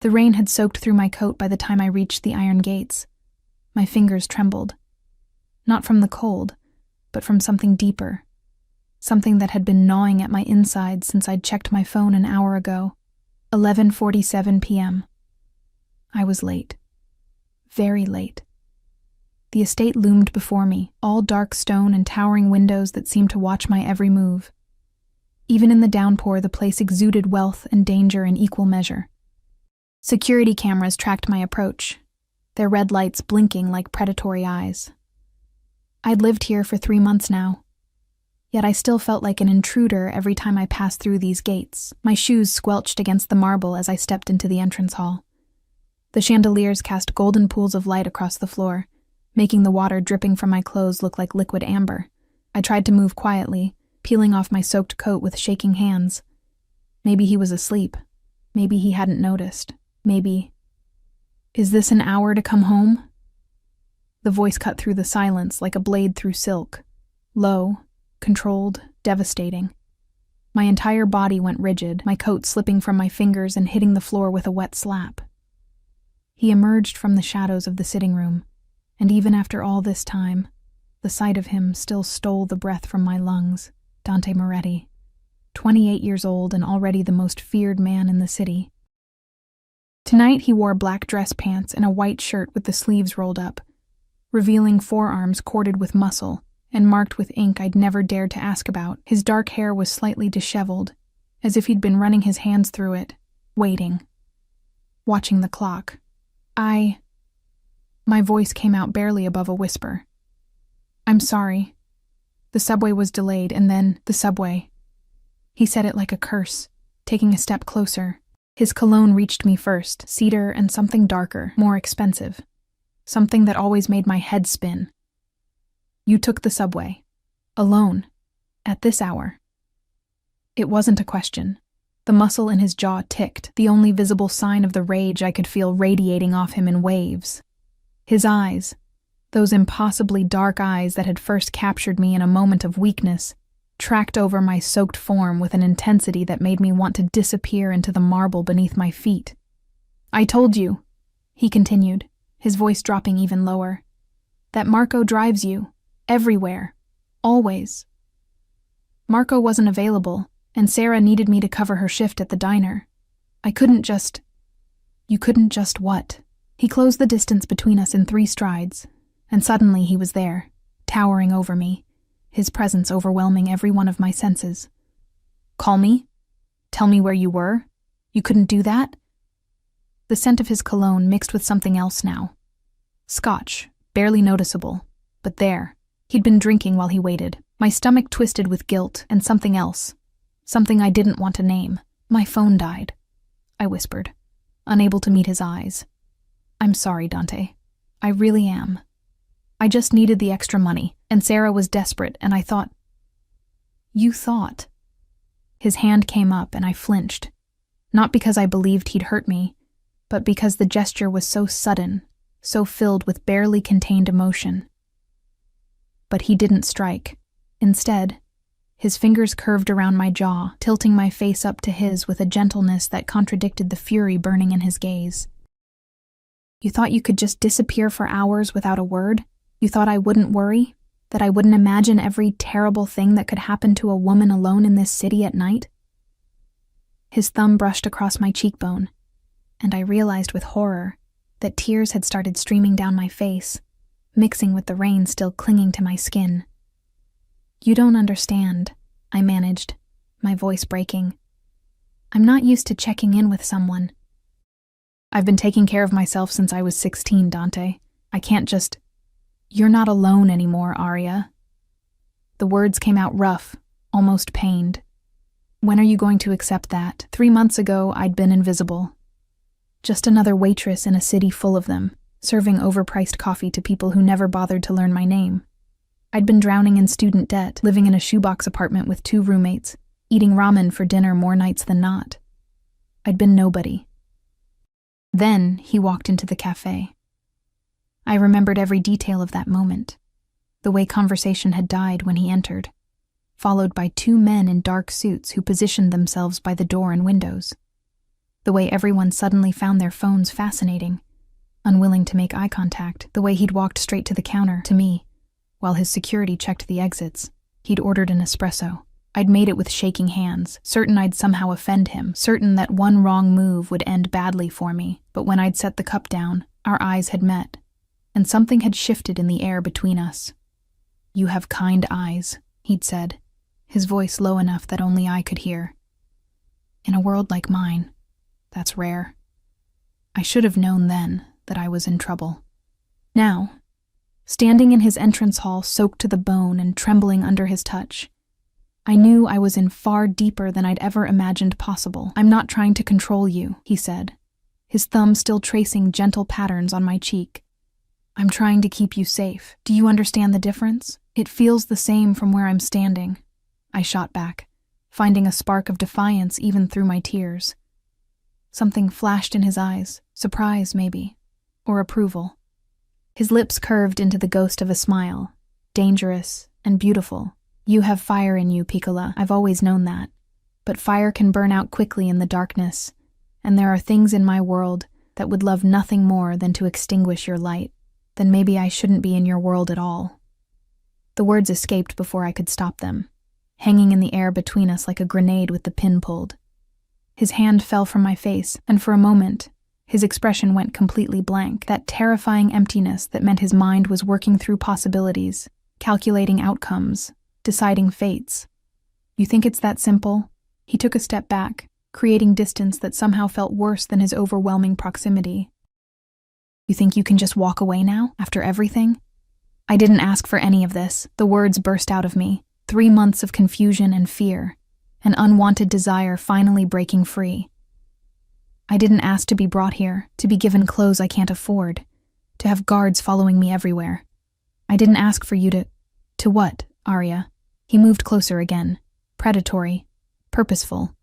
The rain had soaked through my coat by the time I reached the iron gates. My fingers trembled. Not from the cold, but from something deeper. Something that had been gnawing at my insides since I'd checked my phone an hour ago. 11:47 p.m. I was late. Very late. The estate loomed before me, all dark stone and towering windows that seemed to watch my every move. Even in the downpour, the place exuded wealth and danger in equal measure. Security cameras tracked my approach, their red lights blinking like predatory eyes. I'd lived here for 3 months now, yet I still felt like an intruder every time I passed through these gates. My shoes squelched against the marble as I stepped into the entrance hall. The chandeliers cast golden pools of light across the floor, making the water dripping from my clothes look like liquid amber. I tried to move quietly, peeling off my soaked coat with shaking hands. Maybe he was asleep. Maybe he hadn't noticed. Maybe... Is this an hour to come home? The voice cut through the silence like a blade through silk. Low, controlled, devastating. My entire body went rigid, my coat slipping from my fingers and hitting the floor with a wet slap. He emerged from the shadows of the sitting room, and even after all this time, the sight of him still stole the breath from my lungs. Dante Moretti, 28 years old and already the most feared man in the city. Tonight he wore black dress pants and a white shirt with the sleeves rolled up, revealing forearms corded with muscle and marked with ink I'd never dared to ask about. His dark hair was slightly disheveled, as if he'd been running his hands through it, waiting, watching the clock. My voice came out barely above a whisper. I'm sorry. The subway was delayed, and then the subway. He said it like a curse, taking a step closer. His cologne reached me first, cedar and something darker, more expensive. Something that always made my head spin. You took the subway. Alone. At this hour. It wasn't a question. The muscle in his jaw ticked, the only visible sign of the rage I could feel radiating off him in waves. His eyes, those impossibly dark eyes that had first captured me in a moment of weakness, tracked over my soaked form with an intensity that made me want to disappear into the marble beneath my feet. I told you, he continued, his voice dropping even lower, that Marco drives you, everywhere, always. Marco wasn't available, and Sarah needed me to cover her shift at the diner. I couldn't just... You couldn't just what? He closed the distance between us in 3 strides, and suddenly he was there, towering over me, his presence overwhelming every one of my senses. Call me? Tell me where you were? You couldn't do that? The scent of his cologne mixed with something else now. Scotch, barely noticeable, but there. He'd been drinking while he waited. My stomach twisted with guilt and something else. Something I didn't want to name. My phone died, I whispered, unable to meet his eyes. I'm sorry, Dante. I really am. I just needed the extra money, and Sarah was desperate, and I thought... You thought... His hand came up, and I flinched. Not because I believed he'd hurt me, but because the gesture was so sudden, so filled with barely contained emotion. But he didn't strike. Instead, his fingers curved around my jaw, tilting my face up to his with a gentleness that contradicted the fury burning in his gaze. You thought you could just disappear for hours without a word? You thought I wouldn't worry? That I wouldn't imagine every terrible thing that could happen to a woman alone in this city at night? His thumb brushed across my cheekbone, and I realized with horror that tears had started streaming down my face, mixing with the rain still clinging to my skin. You don't understand, I managed, my voice breaking. I'm not used to checking in with someone. I've been taking care of myself since I was 16, Dante. I can't just... You're not alone anymore, Arya. The words came out rough, almost pained. When are you going to accept that? 3 months ago, I'd been invisible. Just another waitress in a city full of them, serving overpriced coffee to people who never bothered to learn my name. I'd been drowning in student debt, living in a shoebox apartment with 2 roommates, eating ramen for dinner more nights than not. I'd been nobody. Then he walked into the cafe. I remembered every detail of that moment, the way conversation had died when he entered, followed by 2 men in dark suits who positioned themselves by the door and windows. The way everyone suddenly found their phones fascinating. Unwilling to make eye contact, the way he'd walked straight to the counter, to me, while his security checked the exits. He'd ordered an espresso. I'd made it with shaking hands, certain I'd somehow offend him, certain that one wrong move would end badly for me. But when I'd set the cup down, our eyes had met, and something had shifted in the air between us. "You have kind eyes," he'd said, his voice low enough that only I could hear. In a world like mine, that's rare. I should have known then that I was in trouble. Now, standing in his entrance hall, soaked to the bone and trembling under his touch, I knew I was in far deeper than I'd ever imagined possible. "I'm not trying to control you," he said, his thumb still tracing gentle patterns on my cheek. "I'm trying to keep you safe. Do you understand the difference? It feels the same from where I'm standing." I shot back, finding a spark of defiance even through my tears. Something flashed in his eyes, surprise maybe, or approval. His lips curved into the ghost of a smile, dangerous and beautiful. "You have fire in you, Piccola. I've always known that. But fire can burn out quickly in the darkness, and there are things in my world that would love nothing more than to extinguish your light. Then maybe I shouldn't be in your world at all." The words escaped before I could stop them, hanging in the air between us like a grenade with the pin pulled. His hand fell from my face, and for a moment, his expression went completely blank, that terrifying emptiness that meant his mind was working through possibilities, calculating outcomes, deciding fates. "You think it's that simple?" He took a step back, creating distance that somehow felt worse than his overwhelming proximity. "You think you can just walk away now, after everything?" I didn't ask for any of this. The words burst out of me. 3 months of confusion and fear, an unwanted desire finally breaking free. I didn't ask to be brought here, to be given clothes I can't afford, to have guards following me everywhere. I didn't ask for you to... To what, Arya? He moved closer again, predatory, purposeful.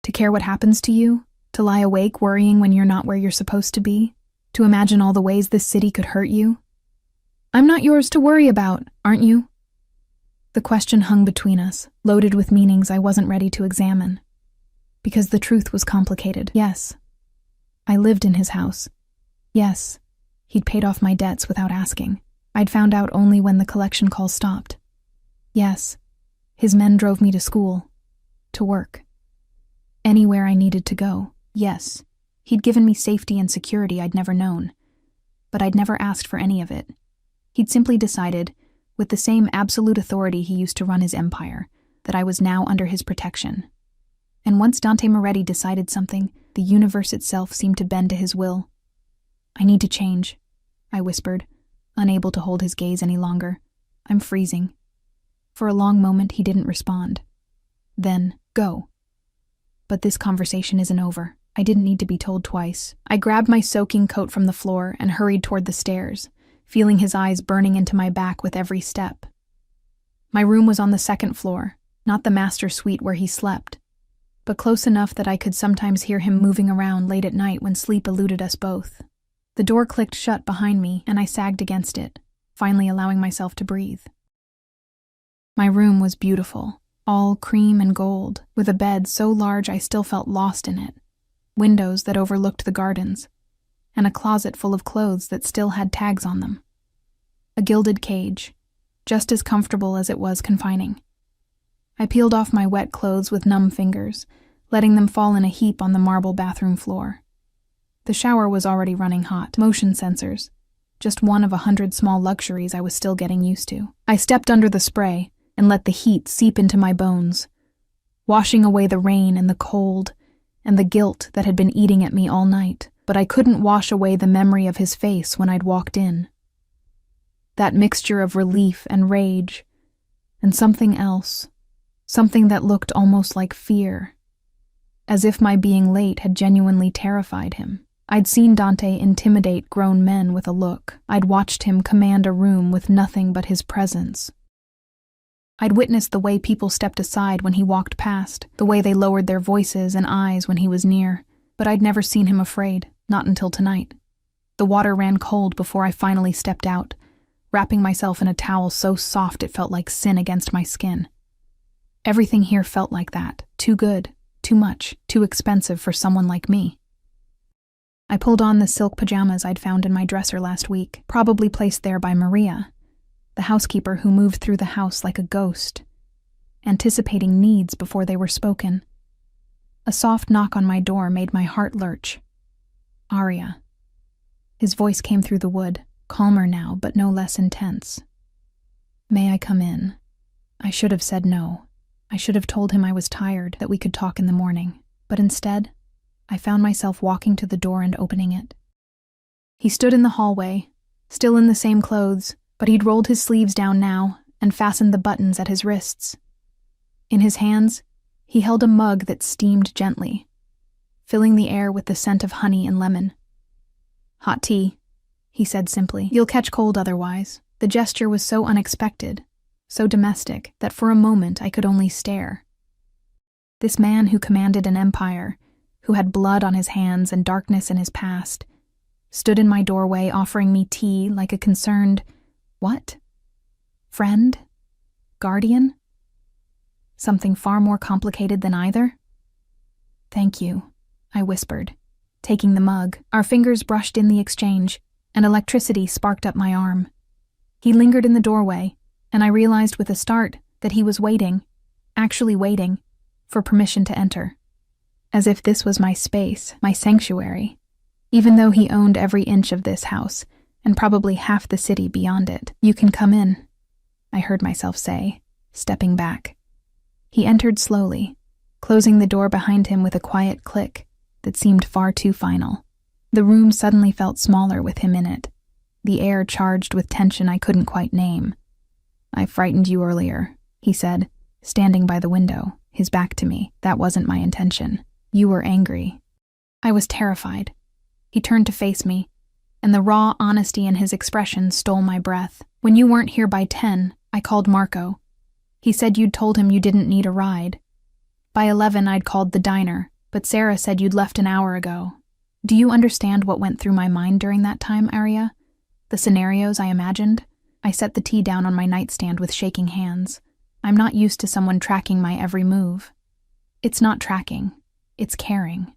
To care what happens to you? To lie awake worrying when you're not where you're supposed to be? To imagine all the ways this city could hurt you? "I'm not yours to worry about, aren't you?" The question hung between us, loaded with meanings I wasn't ready to examine. Because the truth was complicated. Yes, I lived in his house. Yes, he'd paid off my debts without asking. I'd found out only when the collection calls stopped. Yes, his men drove me to school, to work, anywhere I needed to go. Yes, he'd given me safety and security I'd never known, but I'd never asked for any of it. He'd simply decided, with the same absolute authority he used to run his empire, that I was now under his protection. And once Dante Moretti decided something, the universe itself seemed to bend to his will. "I need to change," I whispered, unable to hold his gaze any longer. "I'm freezing." For a long moment he didn't respond. Then, "Go." But this conversation isn't over. I didn't need to be told twice. I grabbed my soaking coat from the floor and hurried toward the stairs, feeling his eyes burning into my back with every step. My room was on the 2nd floor, not the master suite where he slept, but close enough that I could sometimes hear him moving around late at night when sleep eluded us both. The door clicked shut behind me, and I sagged against it, finally allowing myself to breathe. My room was beautiful, all cream and gold, with a bed so large I still felt lost in it, windows that overlooked the gardens, and a closet full of clothes that still had tags on them. A gilded cage, just as comfortable as it was confining. I peeled off my wet clothes with numb fingers, letting them fall in a heap on the marble bathroom floor. The shower was already running hot. Motion sensors, just one of 100 small luxuries I was still getting used to. I stepped under the spray and let the heat seep into my bones, washing away the rain and the cold and the guilt that had been eating at me all night. But I couldn't wash away the memory of his face when I'd walked in. That mixture of relief and rage, and something else, something that looked almost like fear, as if my being late had genuinely terrified him. I'd seen Dante intimidate grown men with a look. I'd watched him command a room with nothing but his presence. I'd witnessed the way people stepped aside when he walked past, the way they lowered their voices and eyes when he was near, but I'd never seen him afraid, not until tonight. The water ran cold before I finally stepped out, wrapping myself in a towel so soft it felt like sin against my skin. Everything here felt like that, too good, Too much, too expensive for someone like me. I pulled on the silk pajamas I'd found in my dresser last week, probably placed there by Maria, the housekeeper who moved through the house like a ghost, anticipating needs before they were spoken. A soft knock on my door made my heart lurch. Arya. His voice came through the wood, calmer now, but no less intense. May I come in? I should have said no. I should have told him I was tired, that we could talk in the morning. But instead, I found myself walking to the door and opening it. He stood in the hallway, still in the same clothes, but he'd rolled his sleeves down now and fastened the buttons at his wrists. In his hands, he held a mug that steamed gently, filling the air with the scent of honey and lemon. Hot tea, he said simply. You'll catch cold otherwise. The gesture was so unexpected, so domestic, that for a moment I could only stare. This man who commanded an empire, who had blood on his hands and darkness in his past, stood in my doorway offering me tea like a concerned, what? Friend? Guardian? Something far more complicated than either? Thank you, I whispered, taking the mug. Our fingers brushed in the exchange, and electricity sparked up my arm. He lingered in the doorway, and I realized with a start that he was waiting, actually waiting, for permission to enter. As if this was my space, my sanctuary, even though he owned every inch of this house, and probably half the city beyond it. You can come in, I heard myself say, stepping back. He entered slowly, closing the door behind him with a quiet click that seemed far too final. The room suddenly felt smaller with him in it, the air charged with tension I couldn't quite name. I frightened you earlier, he said, standing by the window, his back to me. That wasn't my intention. You were angry. I was terrified. He turned to face me, and the raw honesty in his expression stole my breath. When you weren't here by 10, I called Marco. He said you'd told him you didn't need a ride. By 11, I'd called the diner, but Sarah said you'd left an hour ago. Do you understand what went through my mind during that time, Arya? The scenarios I imagined? I set the tea down on my nightstand with shaking hands. I'm not used to someone tracking my every move. It's not tracking. It's caring.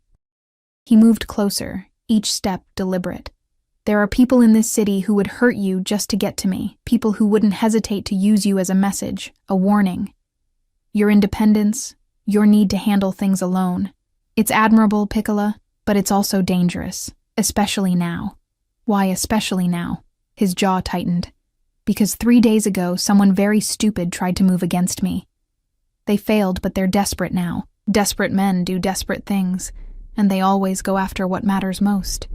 He moved closer, each step deliberate. There are people in this city who would hurt you just to get to me, people who wouldn't hesitate to use you as a message, a warning. Your independence, your need to handle things alone. It's admirable, Piccola, but it's also dangerous, especially now. Why especially now? His jaw tightened. Because 3 days ago, someone very stupid tried to move against me. They failed, but they're desperate now. Desperate men do desperate things, and they always go after what matters most.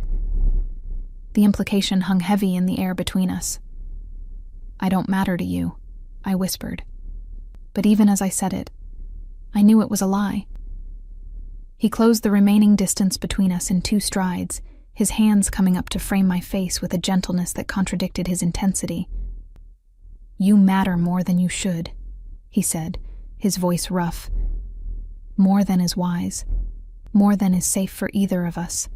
The implication hung heavy in the air between us. I don't matter to you, I whispered. But even as I said it, I knew it was a lie. He closed the remaining distance between us in 2 strides, his hands coming up to frame my face with a gentleness that contradicted his intensity. You matter more than you should, he said, his voice rough. More than is wise, more than is safe for either of us.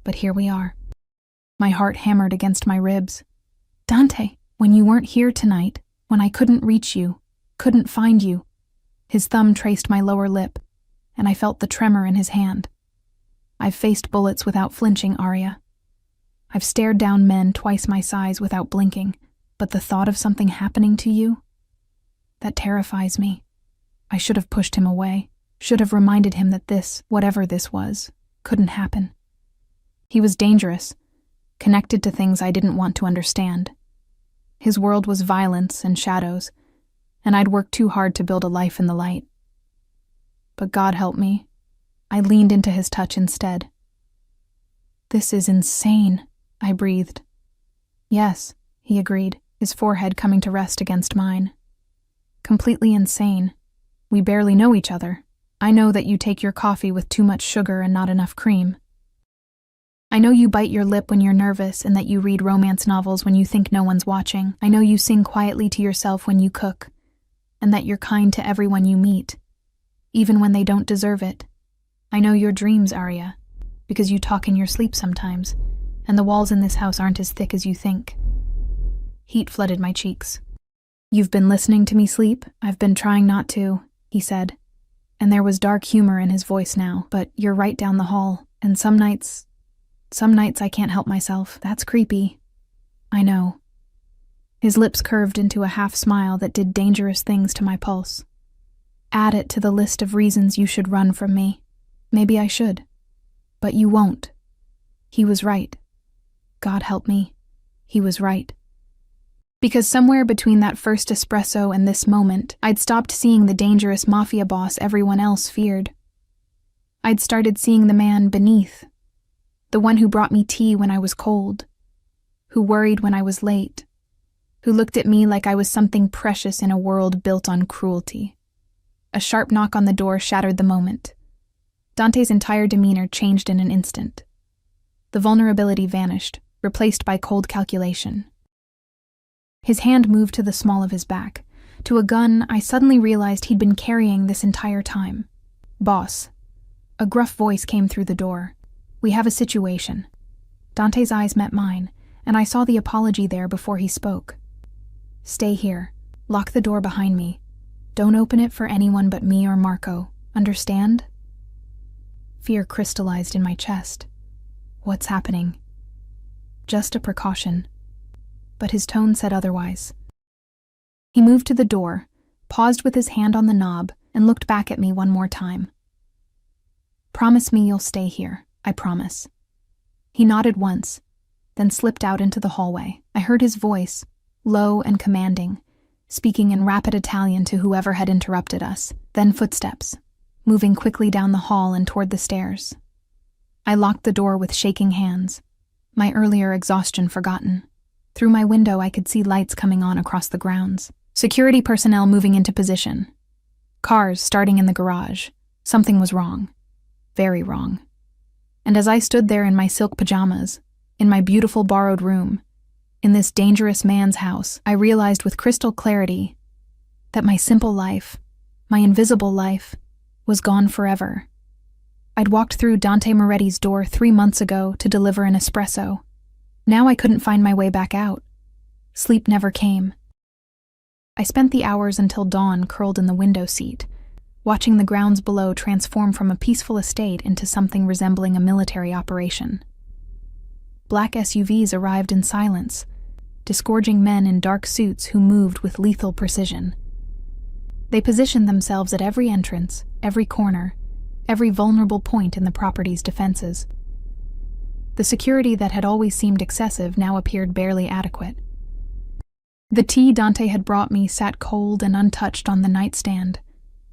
But here we are. My heart hammered against my ribs. Dante, when you weren't here tonight, when I couldn't reach you, couldn't find you. His thumb traced my lower lip, and I felt the tremor in his hand. I've faced bullets without flinching, Arya. I've stared down men twice my size without blinking, but the thought of something happening to you? That terrifies me. I should have pushed him away, should have reminded him that this, whatever this was, couldn't happen. He was dangerous, connected to things I didn't want to understand. His world was violence and shadows, and I'd worked too hard to build a life in the light. But God help me, I leaned into his touch instead. This is insane, I breathed. Yes, he agreed, his forehead coming to rest against mine. Completely insane. We barely know each other. I know that you take your coffee with too much sugar and not enough cream. I know you bite your lip when you're nervous and that you read romance novels when you think no one's watching. I know you sing quietly to yourself when you cook, and that you're kind to everyone you meet, even when they don't deserve it. I know your dreams, Arya, because you talk in your sleep sometimes, and the walls in this house aren't as thick as you think. Heat flooded my cheeks. You've been listening to me sleep? I've been trying not to, he said. and there was dark humor in his voice now. But you're right down the hall, and some nights I can't help myself. That's creepy. I know. His lips curved into a half smile that did dangerous things to my pulse. Add it to the list of reasons you should run from me. Maybe I should. But you won't. He was right. God help me. He was right. Because somewhere between that first espresso and this moment, I'd stopped seeing the dangerous Mafia boss everyone else feared. I'd started seeing the man beneath, the one who brought me tea when I was cold, who worried when I was late, who looked at me like I was something precious in a world built on cruelty. A sharp knock on the door shattered the moment. Dante's entire demeanor changed in an instant. The vulnerability vanished, replaced by cold calculation. His hand moved to the small of his back, to a gun I suddenly realized he'd been carrying this entire time. Boss. A gruff voice came through the door. We have a situation. Dante's eyes met mine, and I saw the apology there before he spoke. Stay here. Lock the door behind me. Don't open it for anyone but me or Marco. Understand? Fear crystallized in my chest. What's happening? Just a precaution. But his tone said otherwise. He moved to the door, paused with his hand on the knob, and looked back at me one more time. Promise me you'll stay here, I promise. He nodded once, then slipped out into the hallway. I heard his voice, low and commanding, speaking in rapid Italian to whoever had interrupted us, then footsteps, moving quickly down the hall and toward the stairs. I locked the door with shaking hands, my earlier exhaustion forgotten. Through my window, I could see lights coming on across the grounds. Security personnel moving into position. Cars starting in the garage. Something was wrong. Very wrong. And as I stood there in my silk pajamas, in my beautiful borrowed room, in this dangerous man's house, I realized with crystal clarity that my simple life, my invisible life, was gone forever. I'd walked through Dante Moretti's door 3 months ago to deliver an espresso. Now I couldn't find my way back out. Sleep never came. I spent the hours until dawn curled in the window seat, watching the grounds below transform from a peaceful estate into something resembling a military operation. Black SUVs arrived in silence, disgorging men in dark suits who moved with lethal precision. They positioned themselves at every entrance, every corner, every vulnerable point in the property's defenses. The security that had always seemed excessive now appeared barely adequate. The tea Dante had brought me sat cold and untouched on the nightstand,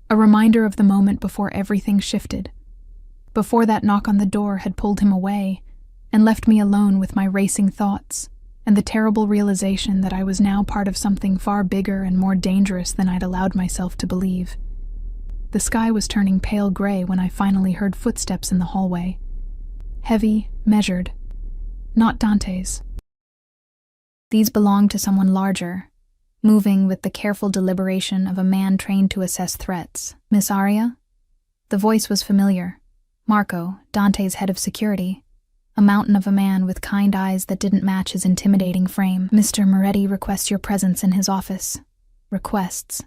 a reminder of the moment before everything shifted, before that knock on the door had pulled him away and left me alone with my racing thoughts and the terrible realization that I was now part of something far bigger and more dangerous than I'd allowed myself to believe. The sky was turning pale gray when I finally heard footsteps in the hallway. Heavy, measured. Not Dante's. These belonged to someone larger, moving with the careful deliberation of a man trained to assess threats. Miss Aria? The voice was familiar. Marco, Dante's head of security. A mountain of a man with kind eyes that didn't match his intimidating frame. Mr. Moretti requests your presence in his office. Requests.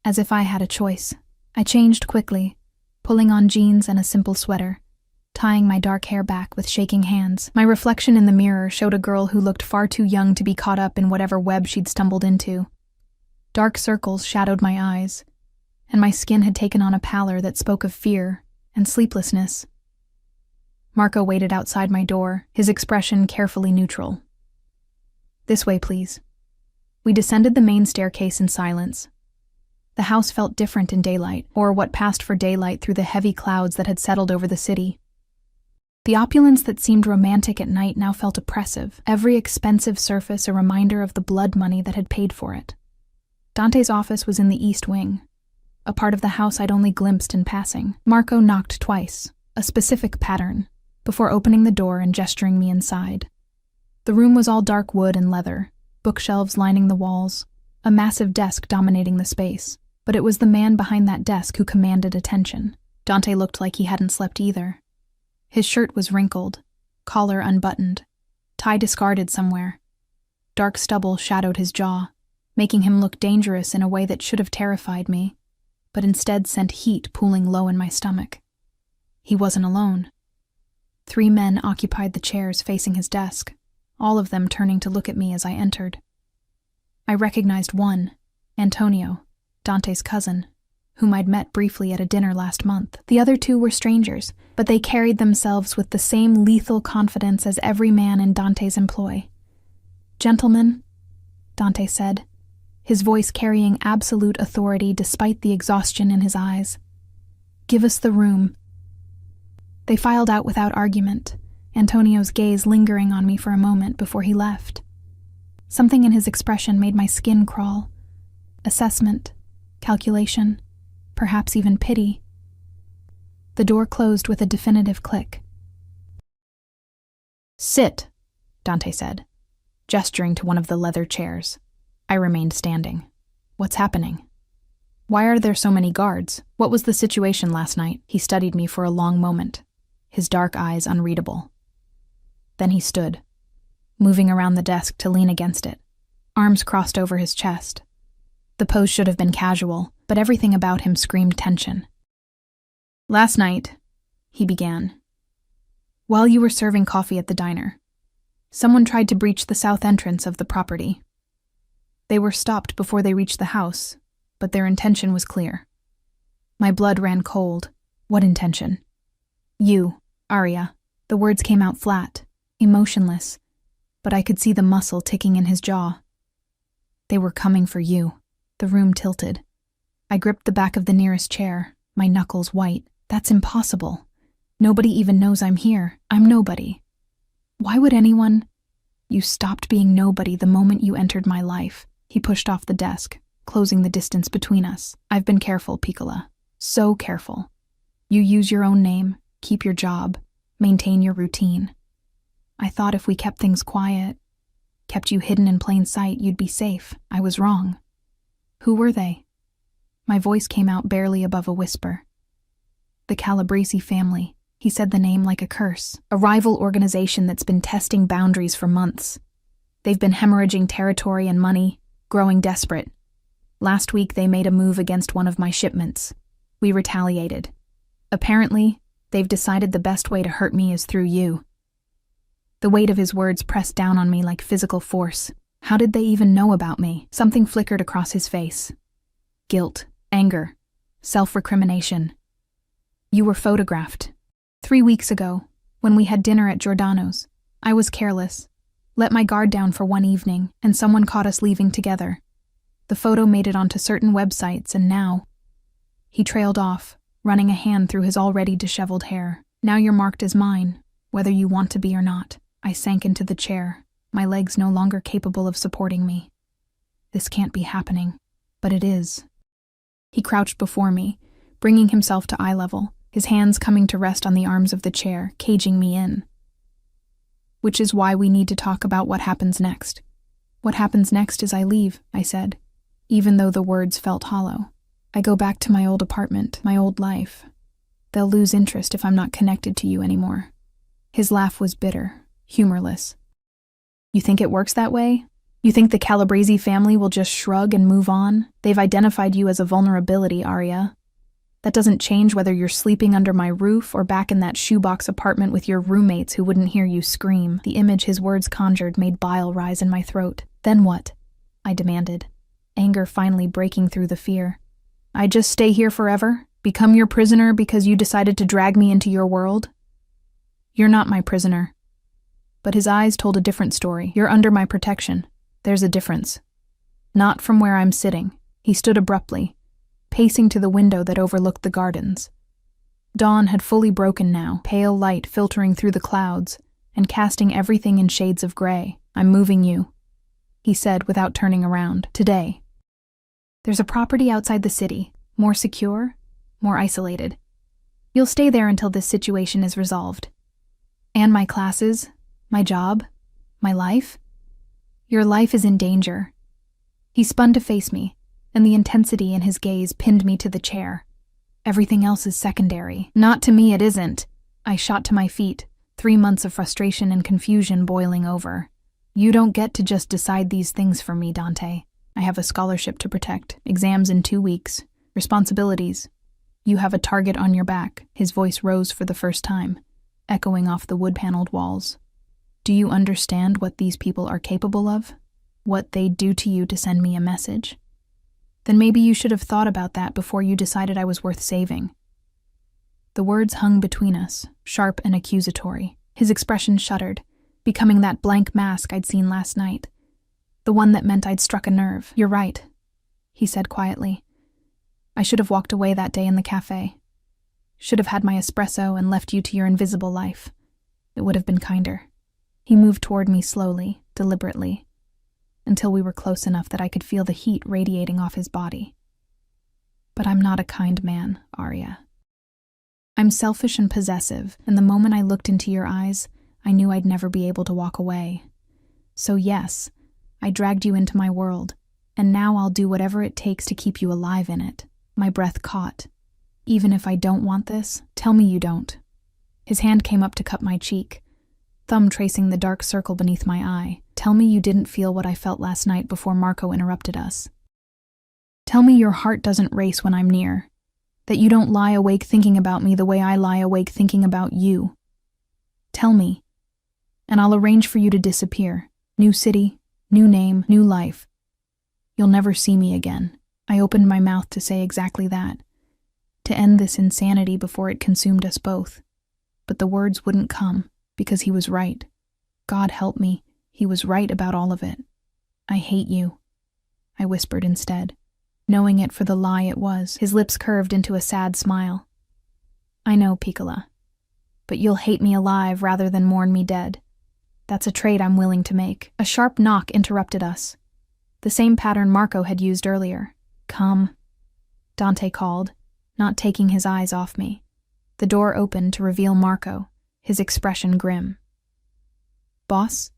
As if I had a choice. I changed quickly, pulling on jeans and a simple sweater, tying my dark hair back with shaking hands. My reflection in the mirror showed a girl who looked far too young to be caught up in whatever web she'd stumbled into. Dark circles shadowed my eyes, and my skin had taken on a pallor that spoke of fear and sleeplessness. Marco waited outside my door, his expression carefully neutral. This way, please. We descended the main staircase in silence. The house felt different in daylight, or what passed for daylight through the heavy clouds that had settled over the city. The opulence that seemed romantic at night now felt oppressive, every expensive surface a reminder of the blood money that had paid for it. Dante's office was in the east wing, a part of the house I'd only glimpsed in passing. Marco knocked twice, a specific pattern, before opening the door and gesturing me inside. The room was all dark wood and leather, bookshelves lining the walls, a massive desk dominating the space. But it was the man behind that desk who commanded attention. Dante looked like he hadn't slept either. His shirt was wrinkled, collar unbuttoned, tie discarded somewhere. Dark stubble shadowed his jaw, making him look dangerous in a way that should have terrified me. but instead sent heat pooling low in my stomach. He wasn't alone. 3 men occupied the chairs facing his desk, all of them turning to look at me as I entered. I recognized one, Antonio, Dante's cousin, whom I'd met briefly at a dinner last month. The other 2 were strangers, but they carried themselves with the same lethal confidence as every man in Dante's employ. "Gentlemen," Dante said, his voice carrying absolute authority despite the exhaustion in his eyes, "give us the room." They filed out without argument, Antonio's gaze lingering on me for a moment before he left. Something in his expression made my skin crawl. Assessment, calculation, perhaps even pity. The door closed with a definitive click. "Sit," Dante said, gesturing to one of the leather chairs. I remained standing. "What's happening? Why are there so many guards? What was the situation last night?" He studied me for a long moment, his dark eyes unreadable. Then he stood, moving around the desk to lean against it, arms crossed over his chest. The pose should have been casual, but everything about him screamed tension. "Last night," he began, "while you were serving coffee at the diner, someone tried to breach the south entrance of the property. They were stopped before they reached the house, but their intention was clear." My blood ran cold. What intention? "You, Arya." The words came out flat, emotionless, but I could see the muscle ticking in his jaw. "They were coming for you." The room tilted. I gripped the back of the nearest chair, my knuckles white. "That's impossible. Nobody even knows I'm here. I'm nobody. Why would anyone—" "You stopped being nobody the moment you entered my life." He pushed off the desk, closing the distance between us. "I've been careful, Piccola. So careful. You use your own name, keep your job, maintain your routine. I thought if we kept things quiet, kept you hidden in plain sight, you'd be safe. I was wrong." "Who were they?" My voice came out barely above a whisper. "The Calabrese family." He said the name like a curse. "A rival organization that's been testing boundaries for months. They've been hemorrhaging territory and money, growing desperate. Last week they made a move against one of my shipments. We retaliated. Apparently, they've decided the best way to hurt me is through you." The weight of his words pressed down on me like physical force. How did they even know about me? Something flickered across his face. Guilt, anger, self-recrimination. "You were photographed. 3 weeks ago, when we had dinner at Giordano's. I was careless, let my guard down for one evening, and someone caught us leaving together. The photo made it onto certain websites, and now—" He trailed off, running a hand through his already disheveled hair. "Now you're marked as mine, whether you want to be or not." I sank into the chair, my legs no longer capable of supporting me. This can't be happening, but it is. He crouched before me, bringing himself to eye level, his hands coming to rest on the arms of the chair, caging me in. "Which is why we need to talk about what happens next." "What happens next is I leave," I said, even though the words felt hollow. "I go back to my old apartment, my old life. They'll lose interest if I'm not connected to you anymore." His laugh was bitter, humorless. "You think it works that way? You think the Calabrese family will just shrug and move on? They've identified you as a vulnerability, Arya. That doesn't change whether you're sleeping under my roof or back in that shoebox apartment with your roommates who wouldn't hear you scream." The image his words conjured made bile rise in my throat. "Then what?" I demanded, anger finally breaking through the fear. "I just stay here forever? Become your prisoner because you decided to drag me into your world?" "You're not my prisoner." But his eyes told a different story. "You're under my protection. There's a difference. Not from where I'm sitting." He stood abruptly, pacing to the window that overlooked the gardens. Dawn had fully broken now, pale light filtering through the clouds and casting everything in shades of gray. "I'm moving you," he said without turning around. "Today. There's a property outside the city, more secure, more isolated. You'll stay there until this situation is resolved. And my classes, my job, my life? Your life is in danger." He spun to face me, and the intensity in his gaze pinned me to the chair. "Everything else is secondary." "Not to me, it isn't." I shot to my feet, 3 months of frustration and confusion boiling over. "You don't get to just decide these things for me, Dante. I have a scholarship to protect, exams in 2 weeks, Responsibilities. You have a target on your back. His voice rose for the first time, echoing off the wood-paneled walls. Do you understand what these people are capable of? What they'd do to you to send me a message? Then maybe you should have thought about that before you decided I was worth saving. The words hung between us, sharp and accusatory. His expression shuddered, becoming that blank mask I'd seen last night. The one that meant I'd struck a nerve. You're right, he said quietly. I should have walked away that day in the cafe. Should have had my espresso and left you to your invisible life. It would have been kinder. He moved toward me slowly, deliberately, until we were close enough that I could feel the heat radiating off his body. But I'm not a kind man, Arya. I'm selfish and possessive, and the moment I looked into your eyes, I knew I'd never be able to walk away. So yes, I dragged you into my world, and now I'll do whatever it takes to keep you alive in it. My breath caught. Even if I don't want this, tell me you don't. His hand came up to cup my cheek, thumb tracing the dark circle beneath my eye. Tell me you didn't feel what I felt last night before Marco interrupted us. Tell me your heart doesn't race when I'm near, that you don't lie awake thinking about me the way I lie awake thinking about you. Tell me, and I'll arrange for you to disappear. New city, new name, new life. You'll never see me again. I opened my mouth to say exactly that, to end this insanity before it consumed us both. But the words wouldn't come, because he was right. God help me, he was right about all of it. I hate you, I whispered instead, knowing it for the lie it was. His lips curved into a sad smile. I know, Piccola, but you'll hate me alive rather than mourn me dead. That's a trade I'm willing to make. A sharp knock interrupted us, the same pattern Marco had used earlier. Come, Dante called, not taking his eyes off me. The door opened to reveal Marco, his expression grim. Boss,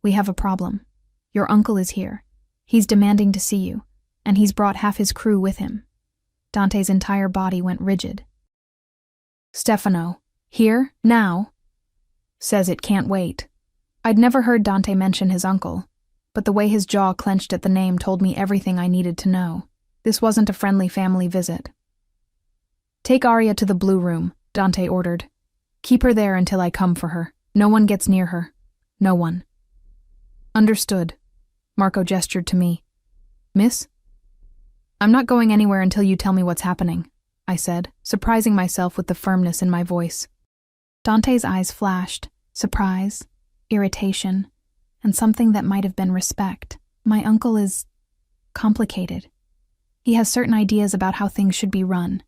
we have a problem. Your uncle is here. He's demanding to see you, and he's brought half his crew with him. Dante's entire body went rigid. Stefano, here, now? Says it can't wait. I'd never heard Dante mention his uncle, but the way his jaw clenched at the name told me everything I needed to know. This wasn't a friendly family visit. Take Arya to the blue room, Dante ordered. Keep her there until I come for her. No one gets near her. No one. Understood. Marco gestured to me. Miss? I'm not going anywhere until you tell me what's happening, I said, surprising myself with the firmness in my voice. Dante's eyes flashed, surprise, irritation, and something that might have been respect. My uncle is complicated. He has certain ideas about how things should be run,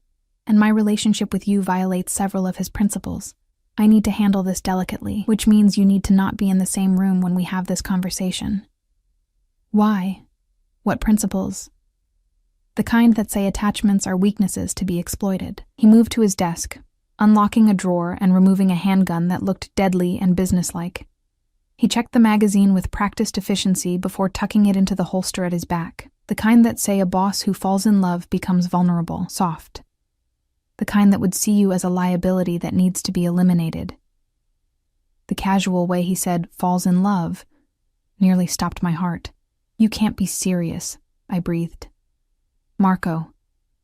and my relationship with you violates several of his principles. I need to handle this delicately, which means you need to not be in the same room when we have this conversation. Why? What principles? The kind that say attachments are weaknesses to be exploited. He moved to his desk, unlocking a drawer and removing a handgun that looked deadly and businesslike. He checked the magazine with practiced efficiency before tucking it into the holster at his back. The kind that say a boss who falls in love becomes vulnerable, soft. The kind that would see you as a liability that needs to be eliminated. The casual way he said, falls in love, nearly stopped my heart. You can't be serious, I breathed. Marco,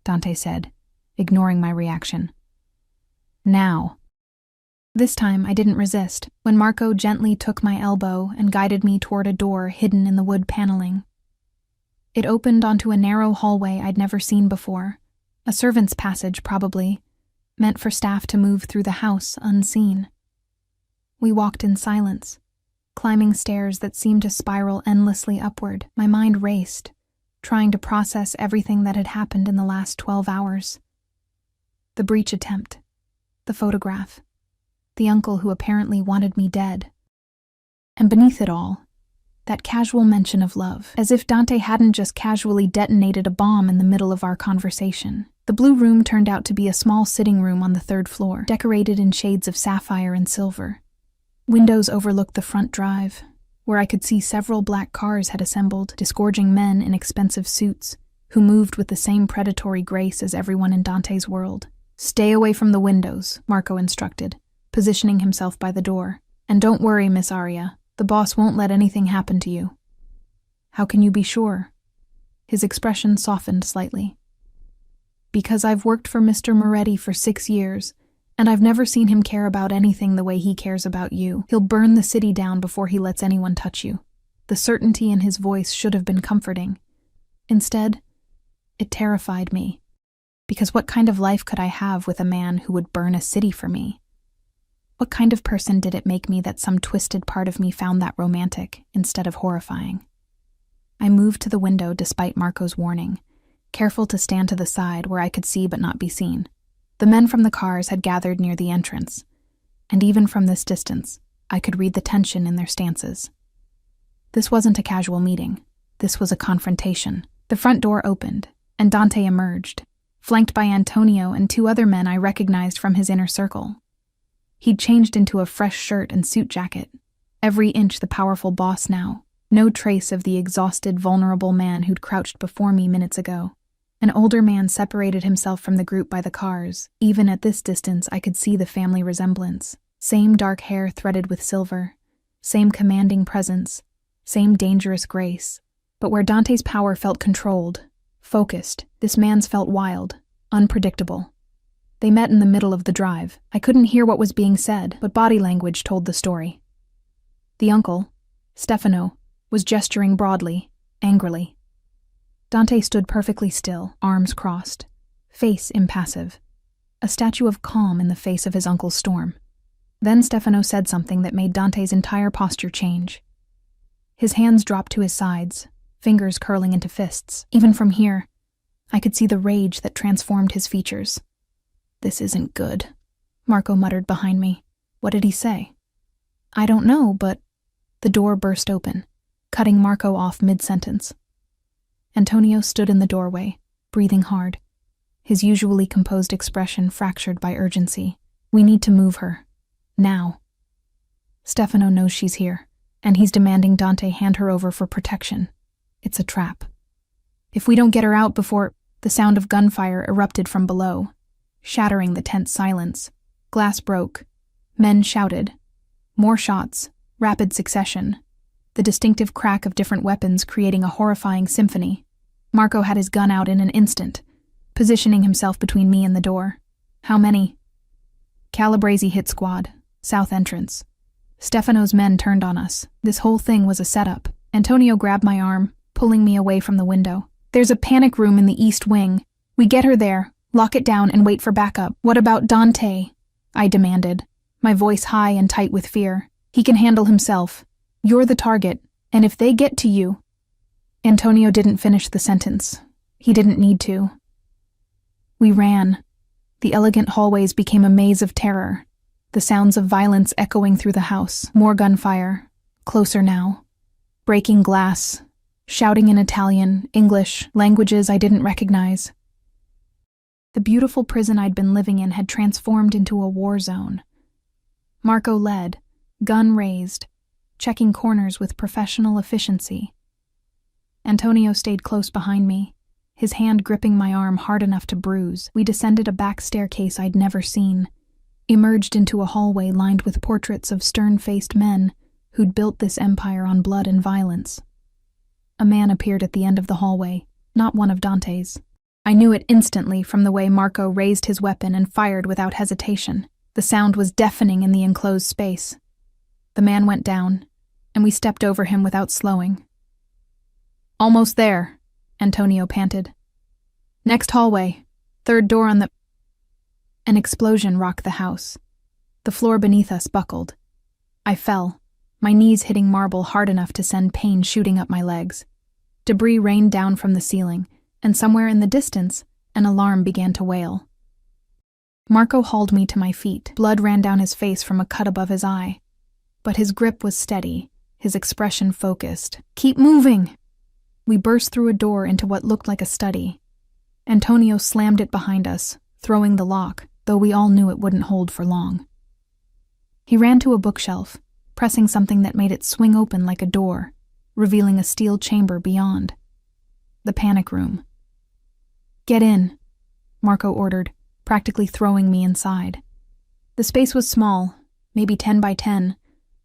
Dante said, ignoring my reaction. Now. This time I didn't resist, when Marco gently took my elbow and guided me toward a door hidden in the wood paneling. It opened onto a narrow hallway I'd never seen before, a servant's passage probably, meant for staff to move through the house unseen. We walked in silence, climbing stairs that seemed to spiral endlessly upward. My mind raced, trying to process everything that had happened in the last 12 hours. The breach attempt, the photograph, the uncle who apparently wanted me dead. And beneath it all, that casual mention of love, as if Dante hadn't just casually detonated a bomb in the middle of our conversation. The blue room turned out to be a small sitting room on the 3rd floor, decorated in shades of sapphire and silver. Windows overlooked the front drive, where I could see several black cars had assembled, disgorging men in expensive suits, who moved with the same predatory grace as everyone in Dante's world. Stay away from the windows, Marco instructed, positioning himself by the door. And don't worry, Miss Arya. The boss won't let anything happen to you. How can you be sure? His expression softened slightly. Because I've worked for Mr. Moretti for 6 years, and I've never seen him care about anything the way he cares about you. He'll burn the city down before he lets anyone touch you. The certainty in his voice should have been comforting. Instead, it terrified me. Because what kind of life could I have with a man who would burn a city for me? What kind of person did it make me that some twisted part of me found that romantic instead of horrifying? I moved to the window despite Marco's warning, careful to stand to the side where I could see but not be seen. The men from the cars had gathered near the entrance, and even from this distance, I could read the tension in their stances. This wasn't a casual meeting. This was a confrontation. The front door opened, and Dante emerged, flanked by Antonio and 2 other men I recognized from his inner circle. He'd changed into a fresh shirt and suit jacket, every inch the powerful boss now, no trace of the exhausted, vulnerable man who'd crouched before me minutes ago. An older man separated himself from the group by the cars. Even at this distance, I could see the family resemblance. Same dark hair threaded with silver, same commanding presence, same dangerous grace. But where Dante's power felt controlled, focused, this man's felt wild, unpredictable. They met in the middle of the drive. I couldn't hear what was being said, but body language told the story. The uncle, Stefano, was gesturing broadly, angrily. Dante stood perfectly still, arms crossed, face impassive, a statue of calm in the face of his uncle's storm. Then Stefano said something that made Dante's entire posture change. His hands dropped to his sides, fingers curling into fists. Even from here, I could see the rage that transformed his features. "This isn't good," Marco muttered behind me. "What did he say?" "I don't know, but..." The door burst open, cutting Marco off mid-sentence. Antonio stood in the doorway, breathing hard, his usually composed expression fractured by urgency. "We need to move her. Now." Stefano knows she's here, and he's demanding Dante hand her over for protection. It's a trap. If we don't get her out before... The sound of gunfire erupted from below, shattering the tense silence. Glass broke. Men shouted. More shots, rapid succession. The distinctive crack of different weapons creating a horrifying symphony. Marco had his gun out in an instant, positioning himself between me and the door. "How many?" "Calabrese hit squad, south entrance." Stefano's men turned on us. This whole thing was a setup. Antonio grabbed my arm, pulling me away from the window. "There's a panic room in the east wing. We get her there, lock it down, and wait for backup." "What about Dante?" I demanded, my voice high and tight with fear. "He can handle himself. You're the target, and if they get to you..." Antonio didn't finish the sentence. He didn't need to. We ran. The elegant hallways became a maze of terror, the sounds of violence echoing through the house. More gunfire, closer now. Breaking glass, shouting in Italian, English, languages I didn't recognize. The beautiful prison I'd been living in had transformed into a war zone. Marco led, gun raised, checking corners with professional efficiency. Antonio stayed close behind me, his hand gripping my arm hard enough to bruise. We descended a back staircase I'd never seen, emerged into a hallway lined with portraits of stern-faced men who'd built this empire on blood and violence. A man appeared at the end of the hallway, not one of Dante's. I knew it instantly from the way Marco raised his weapon and fired without hesitation. The sound was deafening in the enclosed space. The man went down, and we stepped over him without slowing. "Almost there," Antonio panted. "Next hallway, third door on the..." An explosion rocked the house. The floor beneath us buckled. I fell, my knees hitting marble hard enough to send pain shooting up my legs. Debris rained down from the ceiling, and somewhere in the distance, an alarm began to wail. Marco hauled me to my feet. Blood ran down his face from a cut above his eye. But his grip was steady, his expression focused. "Keep moving!" We burst through a door into what looked like a study. Antonio slammed it behind us, throwing the lock, though we all knew it wouldn't hold for long. He ran to a bookshelf, pressing something that made it swing open like a door, revealing a steel chamber beyond. The panic room. "Get in," Marco ordered, practically throwing me inside. The space was small, maybe 10 by 10,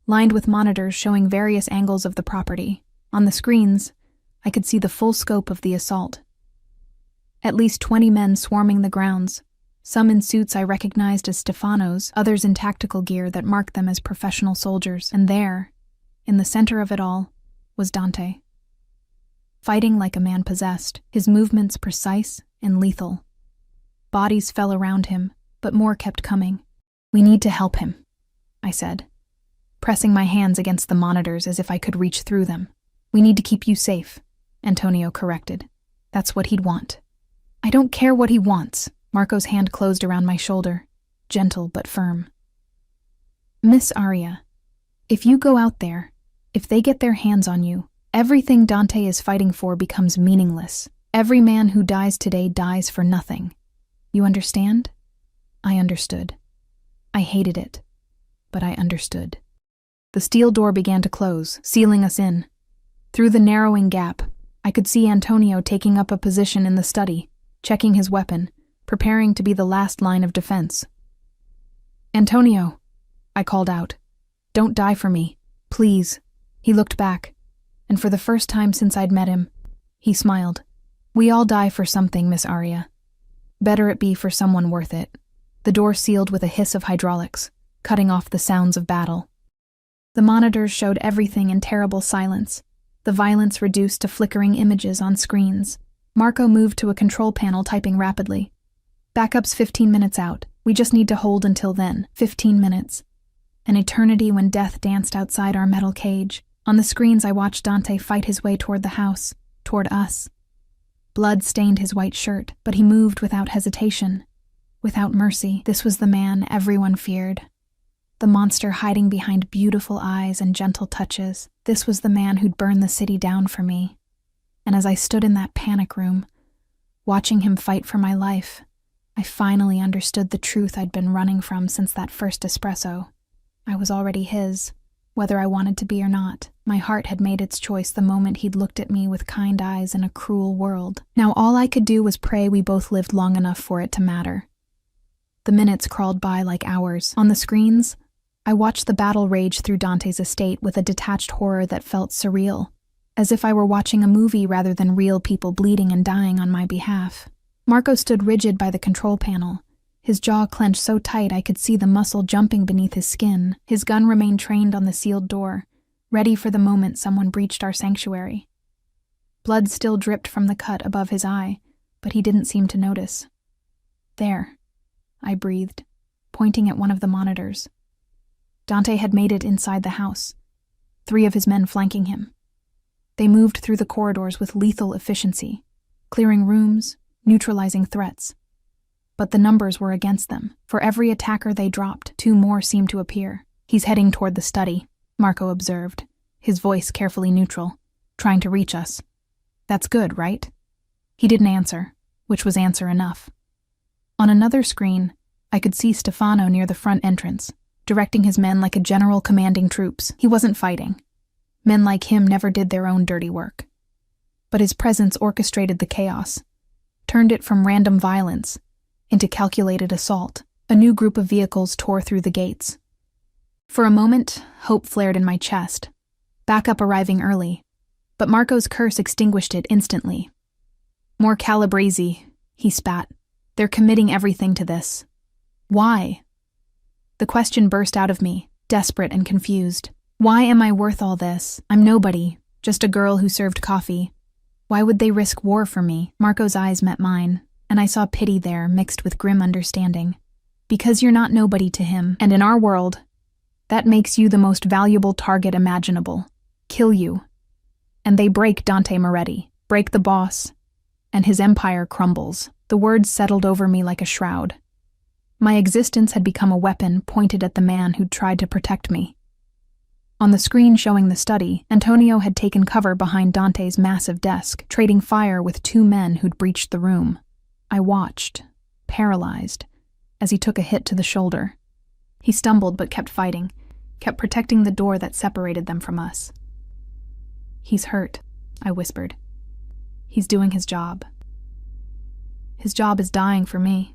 lined with monitors showing various angles of the property. On the screens, I could see the full scope of the assault. At least 20 men swarming the grounds, some in suits I recognized as Stefano's, others in tactical gear that marked them as professional soldiers. And there, in the center of it all, was Dante. Fighting like a man possessed, his movements precise and lethal. Bodies fell around him, but more kept coming. "We need to help him," I said, pressing my hands against the monitors as if I could reach through them. "We need to keep you safe," Antonio corrected. "That's what he'd want." "I don't care what he wants." Marco's hand closed around my shoulder, gentle but firm. "Miss Aria, if you go out there, if they get their hands on you, everything Dante is fighting for becomes meaningless. Every man who dies today dies for nothing. You understand?" I understood. I hated it, but I understood. The steel door began to close, sealing us in. Through the narrowing gap, I could see Antonio taking up a position in the study, checking his weapon, preparing to be the last line of defense. "Antonio," I called out, "don't die for me, please." He looked back, and for the first time since I'd met him, he smiled. "We all die for something, Miss Aria. Better it be for someone worth it." The door sealed with a hiss of hydraulics, cutting off the sounds of battle. The monitors showed everything in terrible silence, the violence reduced to flickering images on screens. Marco moved to a control panel, typing rapidly. "Backup's 15 minutes out. We just need to hold until then. 15 minutes. An eternity when death danced outside our metal cage. On the screens I watched Dante fight his way toward the house, toward us. Blood stained his white shirt, but he moved without hesitation, without mercy. This was the man everyone feared. The monster hiding behind beautiful eyes and gentle touches. This was the man who'd burn the city down for me. And as I stood in that panic room, watching him fight for my life, I finally understood the truth I'd been running from since that first espresso. I was already his, whether I wanted to be or not. My heart had made its choice the moment he'd looked at me with kind eyes in a cruel world. Now all I could do was pray we both lived long enough for it to matter. The minutes crawled by like hours. On the screens, I watched the battle rage through Dante's estate with a detached horror that felt surreal, as if I were watching a movie rather than real people bleeding and dying on my behalf. Marco stood rigid by the control panel, his jaw clenched so tight I could see the muscle jumping beneath his skin. His gun remained trained on the sealed door, ready for the moment someone breached our sanctuary. Blood still dripped from the cut above his eye, but he didn't seem to notice. "There," I breathed, pointing at one of the monitors. Dante had made it inside the house, 3 of his men flanking him. They moved through the corridors with lethal efficiency, clearing rooms, neutralizing threats. But the numbers were against them. For every attacker they dropped, 2 more seemed to appear. "He's heading toward the study," Marco observed, his voice carefully neutral, "trying to reach us. That's good, right?" He didn't answer, which was answer enough. On another screen, I could see Stefano near the front entrance, directing his men like a general commanding troops. He wasn't fighting. Men like him never did their own dirty work. But his presence orchestrated the chaos, turned it from random violence into calculated assault. A new group of vehicles tore through the gates. For a moment, hope flared in my chest. Backup arriving early, but Marco's curse extinguished it instantly. "More Calabrese," he spat. "They're committing everything to this." "Why?" The question burst out of me, desperate and confused. Why am I worth all this? I'm nobody, just a girl who served coffee. Why would they risk war for me? Marco's eyes met mine, and I saw pity there mixed with grim understanding. Because you're not nobody to him, and in our world, that makes you the most valuable target imaginable. Kill you. And they break Dante Moretti, break the boss, and his empire crumbles. The words settled over me like a shroud. My existence had become a weapon pointed at the man who'd tried to protect me. On the screen showing the study, Antonio had taken cover behind Dante's massive desk, trading fire with 2 men who'd breached the room. I watched, paralyzed, as he took a hit to the shoulder. He stumbled but kept fighting, kept protecting the door that separated them from us. "He's hurt," I whispered. "He's doing his job. His job is dying for me.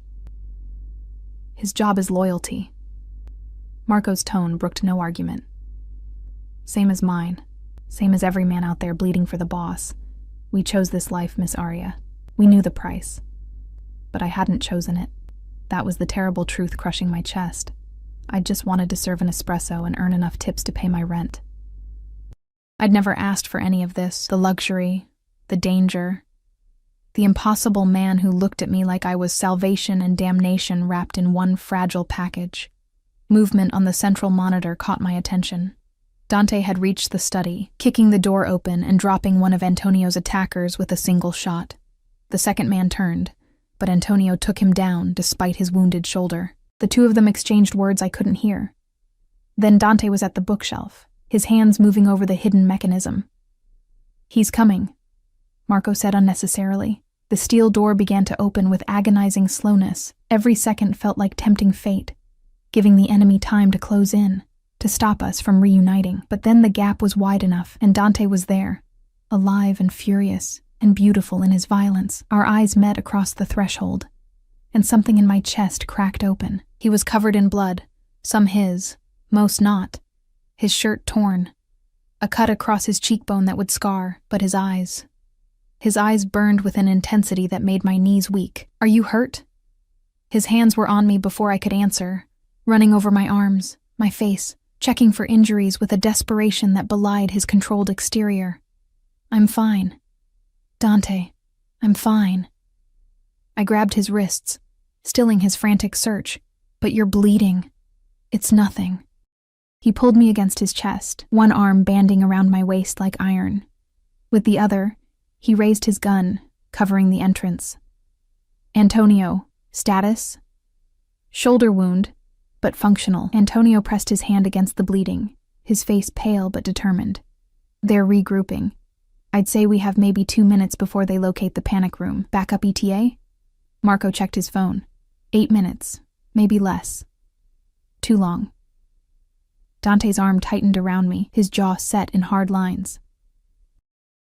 His job is loyalty." Marco's tone brooked no argument. "Same as mine. Same as every man out there bleeding for the boss. We chose this life, Miss Aria. We knew the price. but I hadn't chosen it. That was the terrible truth crushing my chest. I just wanted to serve an espresso and earn enough tips to pay my rent. I'd never asked for any of this, the luxury, the danger, the impossible man who looked at me like I was salvation and damnation wrapped in one fragile package. Movement on the central monitor caught my attention. Dante had reached the study, kicking the door open and dropping one of Antonio's attackers with a single shot. The second man turned, but Antonio took him down despite his wounded shoulder. The two of them exchanged words I couldn't hear. Then Dante was at the bookshelf, his hands moving over the hidden mechanism. "He's coming," Marco said unnecessarily. The steel door began to open with agonizing slowness. Every second felt like tempting fate, giving the enemy time to close in, to stop us from reuniting. But then the gap was wide enough, and Dante was there, alive and furious and beautiful in his violence. Our eyes met across the threshold, and something in my chest cracked open. He was covered in blood, some his, most not. His shirt torn, a cut across his cheekbone that would scar, but his eyes burned with an intensity that made my knees weak. "Are you hurt?" His hands were on me before I could answer, running over my arms, my face, checking for injuries with a desperation that belied his controlled exterior. "I'm fine. Dante, I'm fine." I grabbed his wrists, stilling his frantic search. "But you're bleeding." "It's nothing." He pulled me against his chest, one arm banding around my waist like iron. With the other, he raised his gun, covering the entrance. "Antonio, status?" "Shoulder wound, but functional." Antonio pressed his hand against the bleeding, his face pale but determined. "They're regrouping. I'd say we have maybe 2 minutes before they locate the panic room. Backup ETA?" Marco checked his phone. 8 minutes, maybe less. Too long. Dante's arm tightened around me, his jaw set in hard lines.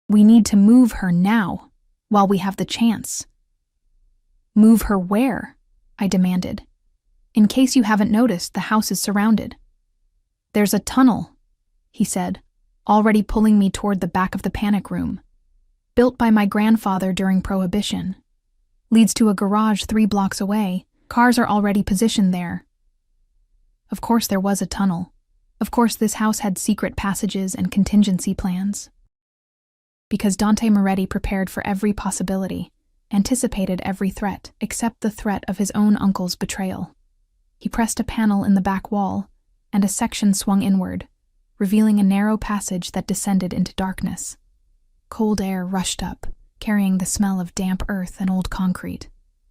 "We need to move her now, while we have the chance." "Move her where?" I demanded. "In case you haven't noticed, the house is surrounded." "There's a tunnel," he said, already pulling me toward the back of the panic room. "Built by my grandfather during Prohibition. Leads to a garage 3 blocks away. Cars are already positioned there." Of course there was a tunnel. Of course this house had secret passages and contingency plans. Because Dante Moretti prepared for every possibility, anticipated every threat, except the threat of his own uncle's betrayal. He pressed a panel in the back wall, and a section swung inward, revealing a narrow passage that descended into darkness. Cold air rushed up, carrying the smell of damp earth and old concrete.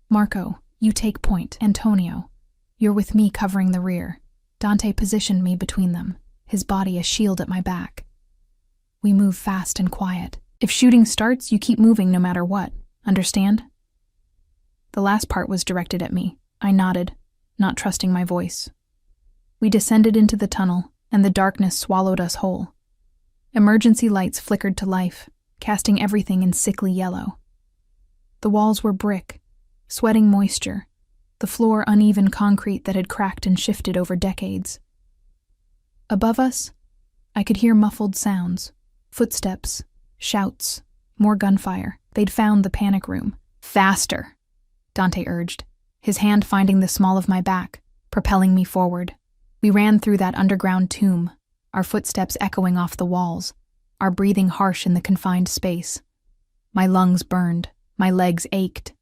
"Marco, you take point. Antonio, you're with me covering the rear." Dante positioned me between them, his body a shield at my back. "We move fast and quiet. If shooting starts, you keep moving no matter what. Understand?" The last part was directed at me. I nodded, not trusting my voice. We descended into the tunnel, and the darkness swallowed us whole. Emergency lights flickered to life, casting everything in sickly yellow. The walls were brick, sweating moisture, the floor uneven concrete that had cracked and shifted over decades. Above us, I could hear muffled sounds, footsteps, shouts, more gunfire. They'd found the panic room. "Faster," Dante urged, his hand finding the small of my back, propelling me forward. We ran through that underground tomb, our footsteps echoing off the walls, our breathing harsh in the confined space. My lungs burned, my legs ached,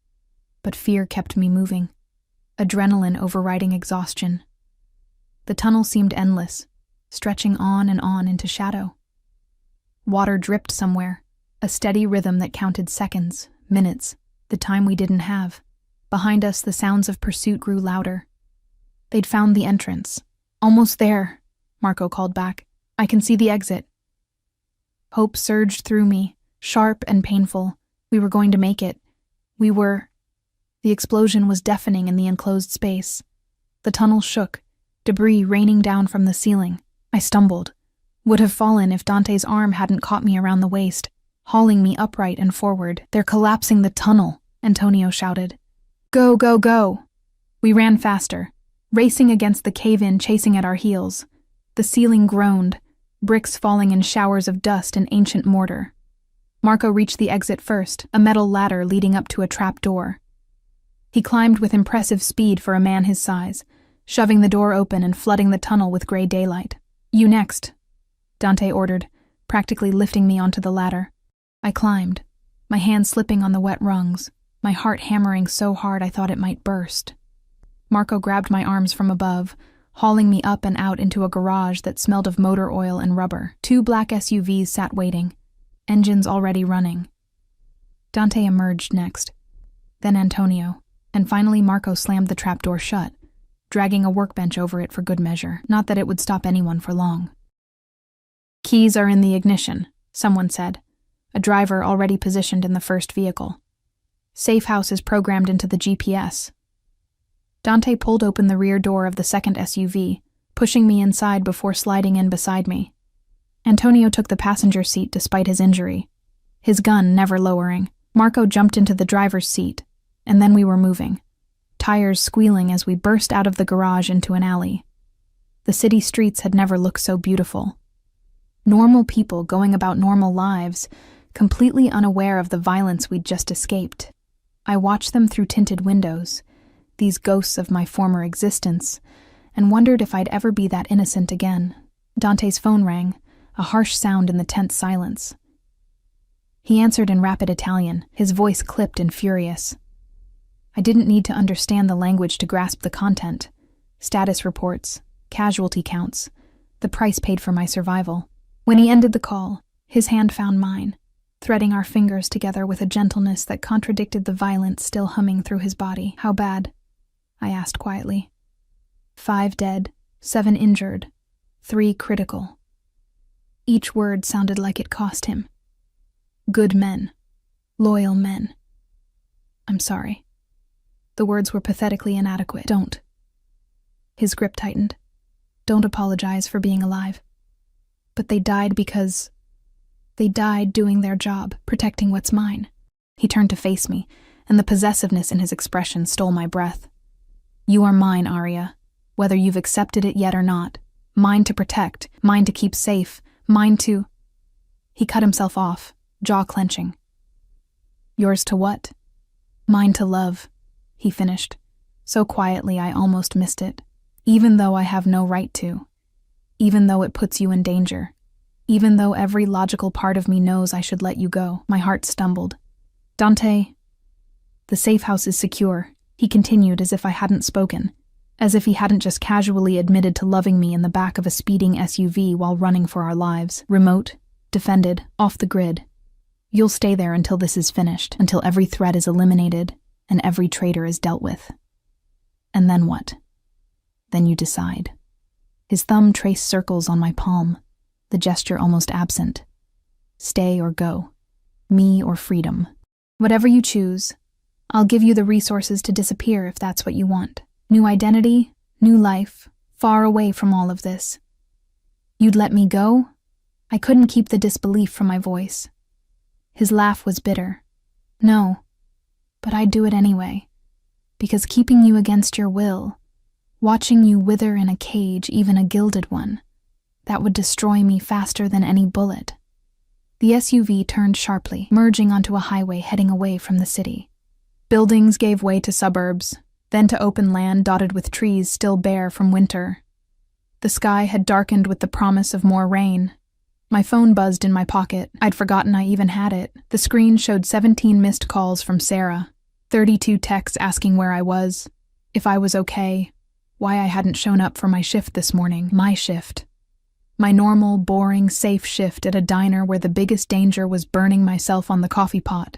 but fear kept me moving, adrenaline overriding exhaustion. The tunnel seemed endless, stretching on and on into shadow. Water dripped somewhere, a steady rhythm that counted seconds, minutes, the time we didn't have. Behind us, the sounds of pursuit grew louder. They'd found the entrance. "Almost there," Marco called back. "I can see the exit." Hope surged through me, sharp and painful. We were going to make it. The explosion was deafening in the enclosed space. The tunnel shook, debris raining down from the ceiling. I stumbled, would have fallen if Dante's arm hadn't caught me around the waist, hauling me upright and forward. "They're collapsing the tunnel," Antonio shouted. "Go, go, go!" We ran faster, racing against the cave-in chasing at our heels. The ceiling groaned, bricks falling in showers of dust and ancient mortar. Marco reached the exit first, a metal ladder leading up to a trap door. He climbed with impressive speed for a man his size, shoving the door open and flooding the tunnel with gray daylight. "You next," Dante ordered, practically lifting me onto the ladder. I climbed, my hand slipping on the wet rungs, my heart hammering so hard I thought it might burst. Marco grabbed my arms from above, hauling me up and out into a garage that smelled of motor oil and rubber. 2 black SUVs sat waiting, engines already running. Dante emerged next, then Antonio, and finally Marco slammed the trapdoor shut, dragging a workbench over it for good measure, not that it would stop anyone for long. "Keys are in the ignition," someone said, a driver already positioned in the first vehicle. "Safe house is programmed into the GPS." Dante pulled open the rear door of the second SUV, pushing me inside before sliding in beside me. Antonio took the passenger seat despite his injury, his gun never lowering. Marco jumped into the driver's seat, and then we were moving, tires squealing as we burst out of the garage into an alley. The city streets had never looked so beautiful. Normal people going about normal lives, completely unaware of the violence we'd just escaped. I watched them through tinted windows, these ghosts of my former existence, and wondered if I'd ever be that innocent again. Dante's phone rang, a harsh sound in the tense silence. He answered in rapid Italian, his voice clipped and furious. I didn't need to understand the language to grasp the content. Status reports, casualty counts, the price paid for my survival. When he ended the call, his hand found mine, threading our fingers together with a gentleness that contradicted the violence still humming through his body. "How bad?" I asked quietly. 5 dead, 7 injured, 3 critical. Each word sounded like it cost him. Good men. Loyal men. "I'm sorry." The words were pathetically inadequate. "Don't." His grip tightened. "Don't apologize for being alive. But they died because... they died doing their job, protecting what's mine." He turned to face me, and the possessiveness in his expression stole my breath. "You are mine, Arya, whether you've accepted it yet or not. Mine to protect, mine to keep safe, mine to..." He cut himself off, jaw clenching. "Yours to what?" "Mine to love," he finished, so quietly I almost missed it. "Even though I have no right to. Even though it puts you in danger. Even though every logical part of me knows I should let you go." My heart stumbled. "Dante, the safe house is secure," he continued as if I hadn't spoken, as if he hadn't just casually admitted to loving me in the back of a speeding SUV while running for our lives. "Remote, defended, off the grid. You'll stay there until this is finished, until every threat is eliminated and every traitor is dealt with. And then what? Then you decide." His thumb traced circles on my palm, the gesture almost absent. "Stay or go. Me or freedom. Whatever you choose, I'll give you the resources to disappear if that's what you want. New identity, new life, far away from all of this. You'd let me go?" I couldn't keep the disbelief from my voice. His laugh was bitter. "No, but I'd do it anyway. Because keeping you against your will, watching you wither in a cage, even a gilded one, that would destroy me faster than any bullet." The SUV turned sharply, merging onto a highway heading away from the city. Buildings gave way to suburbs, then to open land dotted with trees still bare from winter. The sky had darkened with the promise of more rain. My phone buzzed in my pocket. I'd forgotten I even had it. The screen showed 17 missed calls from Sarah, 32 texts asking where I was, if I was okay, why I hadn't shown up for my shift this morning. My shift. My normal, boring, safe shift at a diner where the biggest danger was burning myself on the coffee pot.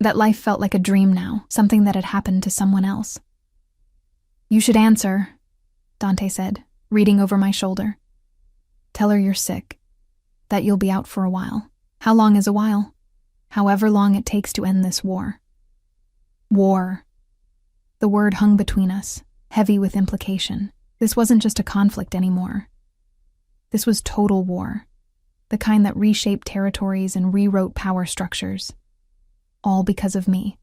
That life felt like a dream now, something that had happened to someone else. "You should answer," Dante said, reading over my shoulder. "Tell her you're sick, that you'll be out for a while." "How long is a while?" "However long it takes to end this war." War. The word hung between us, heavy with implication. This wasn't just a conflict anymore. This was total war, the kind that reshaped territories and rewrote power structures. All because of me.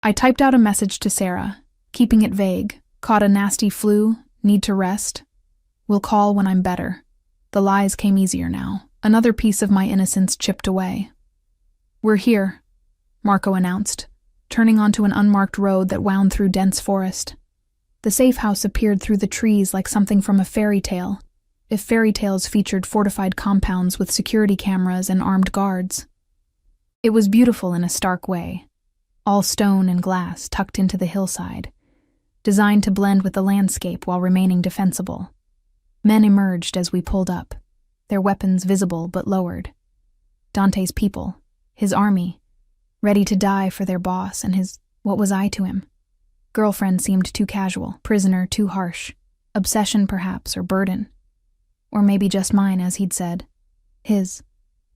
I typed out a message to Sarah, keeping it vague. "Caught a nasty flu, need to rest. Will call when I'm better." The lies came easier now. Another piece of my innocence chipped away. "We're here," Marco announced, turning onto an unmarked road that wound through dense forest. The safe house appeared through the trees like something from a fairy tale, if fairy tales featured fortified compounds with security cameras and armed guards. It was beautiful in a stark way, all stone and glass tucked into the hillside, designed to blend with the landscape while remaining defensible. Men emerged as we pulled up, their weapons visible but lowered. Dante's people, his army, ready to die for their boss and his, what was I to him? Girlfriend seemed too casual, prisoner too harsh, obsession perhaps, or burden. Or maybe just mine, as he'd said. His,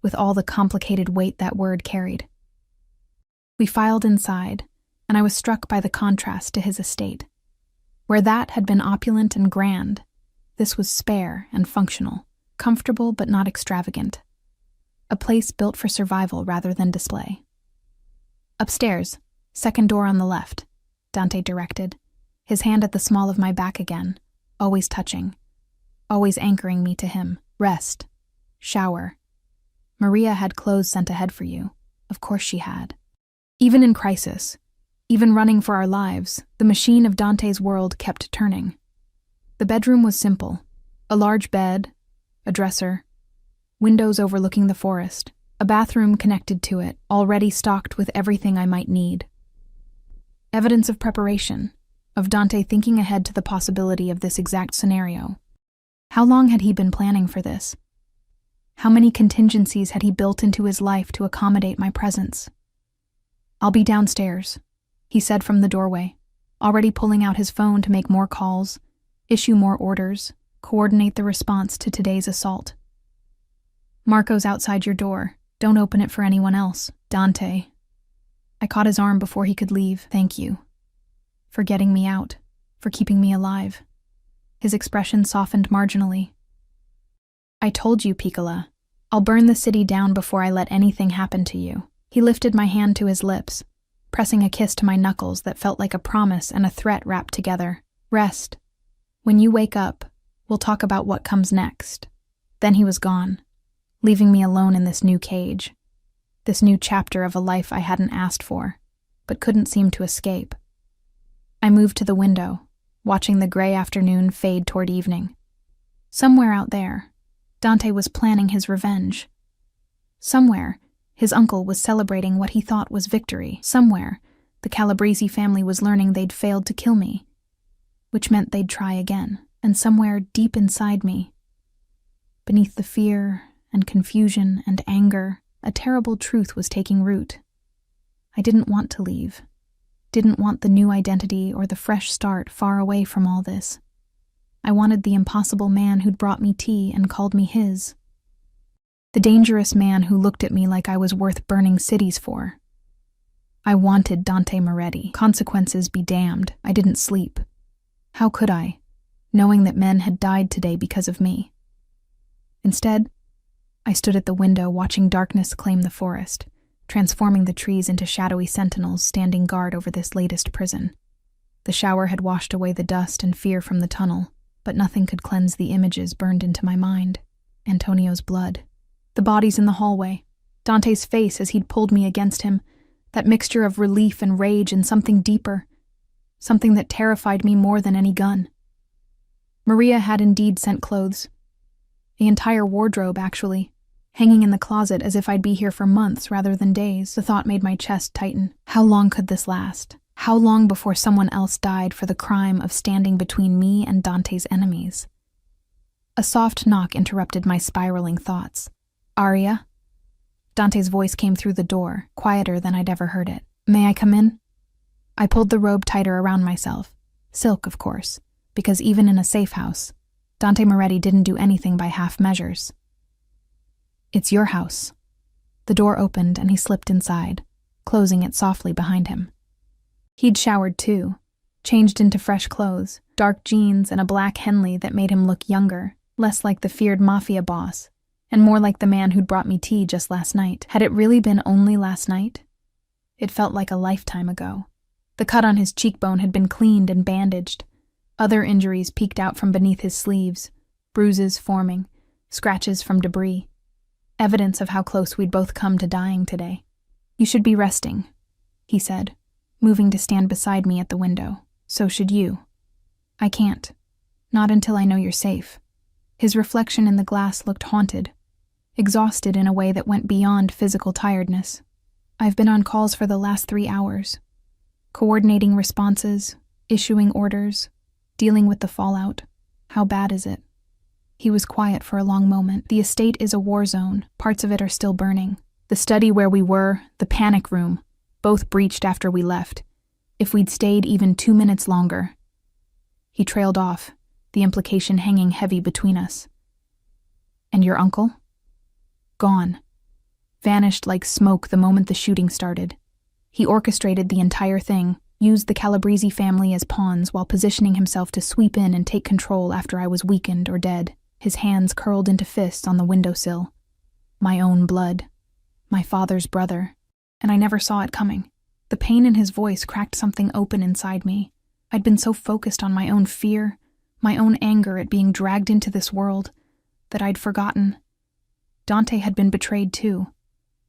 with all the complicated weight that word carried. We filed inside, and I was struck by the contrast to his estate. Where that had been opulent and grand, this was spare and functional, comfortable but not extravagant. A place built for survival rather than display. Upstairs, second door on the left, Dante directed, his hand at the small of my back again, always touching, always anchoring me to him. Rest. Shower. Maria had clothes sent ahead for you. Of course she had. Even in crisis, even running for our lives, the machine of Dante's world kept turning. The bedroom was simple. A large bed, a dresser, windows overlooking the forest, a bathroom connected to it, already stocked with everything I might need. Evidence of preparation, of Dante thinking ahead to the possibility of this exact scenario. How long had he been planning for this? How many contingencies had he built into his life to accommodate my presence? "I'll be downstairs," he said from the doorway, already pulling out his phone to make more calls, issue more orders, coordinate the response to today's assault. "Marco's outside your door. Don't open it for anyone else. Dante." I caught his arm before he could leave. "Thank you. For getting me out. For keeping me alive." His expression softened marginally. "I told you, Piccola. I'll burn the city down before I let anything happen to you." He lifted my hand to his lips, pressing a kiss to my knuckles that felt like a promise and a threat wrapped together. "Rest. When you wake up, we'll talk about what comes next." Then he was gone, leaving me alone in this new cage, this new chapter of a life I hadn't asked for, but couldn't seem to escape. I moved to the window, watching the gray afternoon fade toward evening. Somewhere out there, Dante was planning his revenge. Somewhere, his uncle was celebrating what he thought was victory. Somewhere, the Calabrese family was learning they'd failed to kill me, which meant they'd try again. And somewhere deep inside me, beneath the fear and confusion and anger, a terrible truth was taking root. I didn't want to leave. Didn't want the new identity or the fresh start far away from all this. I wanted the impossible man who'd brought me tea and called me his. The dangerous man who looked at me like I was worth burning cities for. I wanted Dante Moretti. Consequences be damned. I didn't sleep. How could I, knowing that men had died today because of me? Instead, I stood at the window watching darkness claim the forest, transforming the trees into shadowy sentinels standing guard over this latest prison. The shower had washed away the dust and fear from the tunnel, but nothing could cleanse the images burned into my mind. Antonio's blood. The bodies in the hallway. Dante's face as he'd pulled me against him. That mixture of relief and rage and something deeper. Something that terrified me more than any gun. Maria had indeed sent clothes. The entire wardrobe, actually. Hanging in the closet as if I'd be here for months rather than days. The thought made my chest tighten. How long could this last? How long before someone else died for the crime of standing between me and Dante's enemies? A soft knock interrupted my spiraling thoughts. "Aria?" Dante's voice came through the door, quieter than I'd ever heard it. "May I come in?" I pulled the robe tighter around myself. Silk, of course, because even in a safe house, Dante Moretti didn't do anything by half measures. "It's your house." The door opened and he slipped inside, closing it softly behind him. He'd showered too, changed into fresh clothes, dark jeans and a black Henley that made him look younger, less like the feared Mafia boss, and more like the man who'd brought me tea just last night. Had it really been only last night? It felt like a lifetime ago. The cut on his cheekbone had been cleaned and bandaged. Other injuries peeked out from beneath his sleeves, bruises forming, scratches from debris. Evidence of how close we'd both come to dying today. "You should be resting," he said, moving to stand beside me at the window. So should you. I can't. Not until I know you're safe. His reflection in the glass looked haunted, exhausted in a way that went beyond physical tiredness. I've been on calls for the last 3 hours, coordinating responses, issuing orders, dealing with the fallout. How bad is it? He was quiet for a long moment. The estate is a war zone. Parts of it are still burning. The study where we were, the panic room, both breached after we left. If we'd stayed even 2 minutes longer. He trailed off, the implication hanging heavy between us. And your uncle? Gone. Vanished like smoke the moment the shooting started. He orchestrated the entire thing, used the Calabrese family as pawns while positioning himself to sweep in and take control after I was weakened or dead, his hands curled into fists on the windowsill. My own blood. My father's brother. And I never saw it coming. The pain in his voice cracked something open inside me. I'd been so focused on my own fear, my own anger at being dragged into this world, that I'd forgotten. Dante had been betrayed too,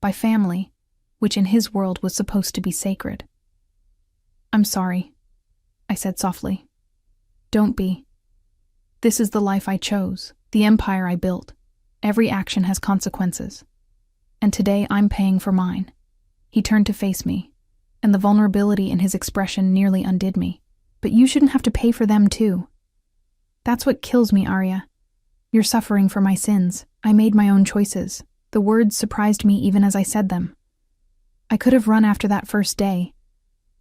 by family, which in his world was supposed to be sacred. I'm sorry, I said softly. Don't be. This is the life I chose, the empire I built. Every action has consequences. And today I'm paying for mine. He turned to face me, and the vulnerability in his expression nearly undid me. But you shouldn't have to pay for them too. That's what kills me, Arya. You're suffering for my sins. I made my own choices. The words surprised me even as I said them. I could have run after that first day.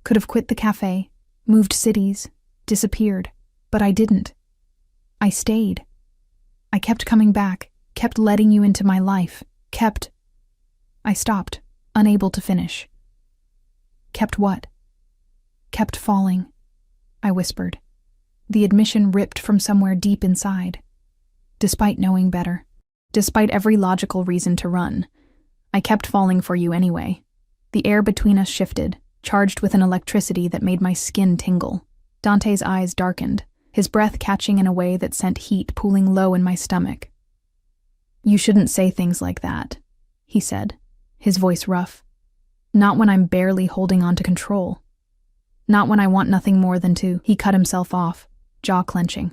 Could have quit the cafe, moved cities, disappeared. But I didn't. I stayed. I kept coming back, kept letting you into my life, I stopped, unable to finish. Kept what? Kept falling, I whispered. The admission ripped from somewhere deep inside. Despite knowing better, despite every logical reason to run, I kept falling for you anyway. The air between us shifted, charged with an electricity that made my skin tingle. Dante's eyes darkened, his breath catching in a way that sent heat pooling low in my stomach. You shouldn't say things like that, he said, his voice rough. Not when I'm barely holding on to control. Not when I want nothing more than to. He cut himself off, jaw clenching.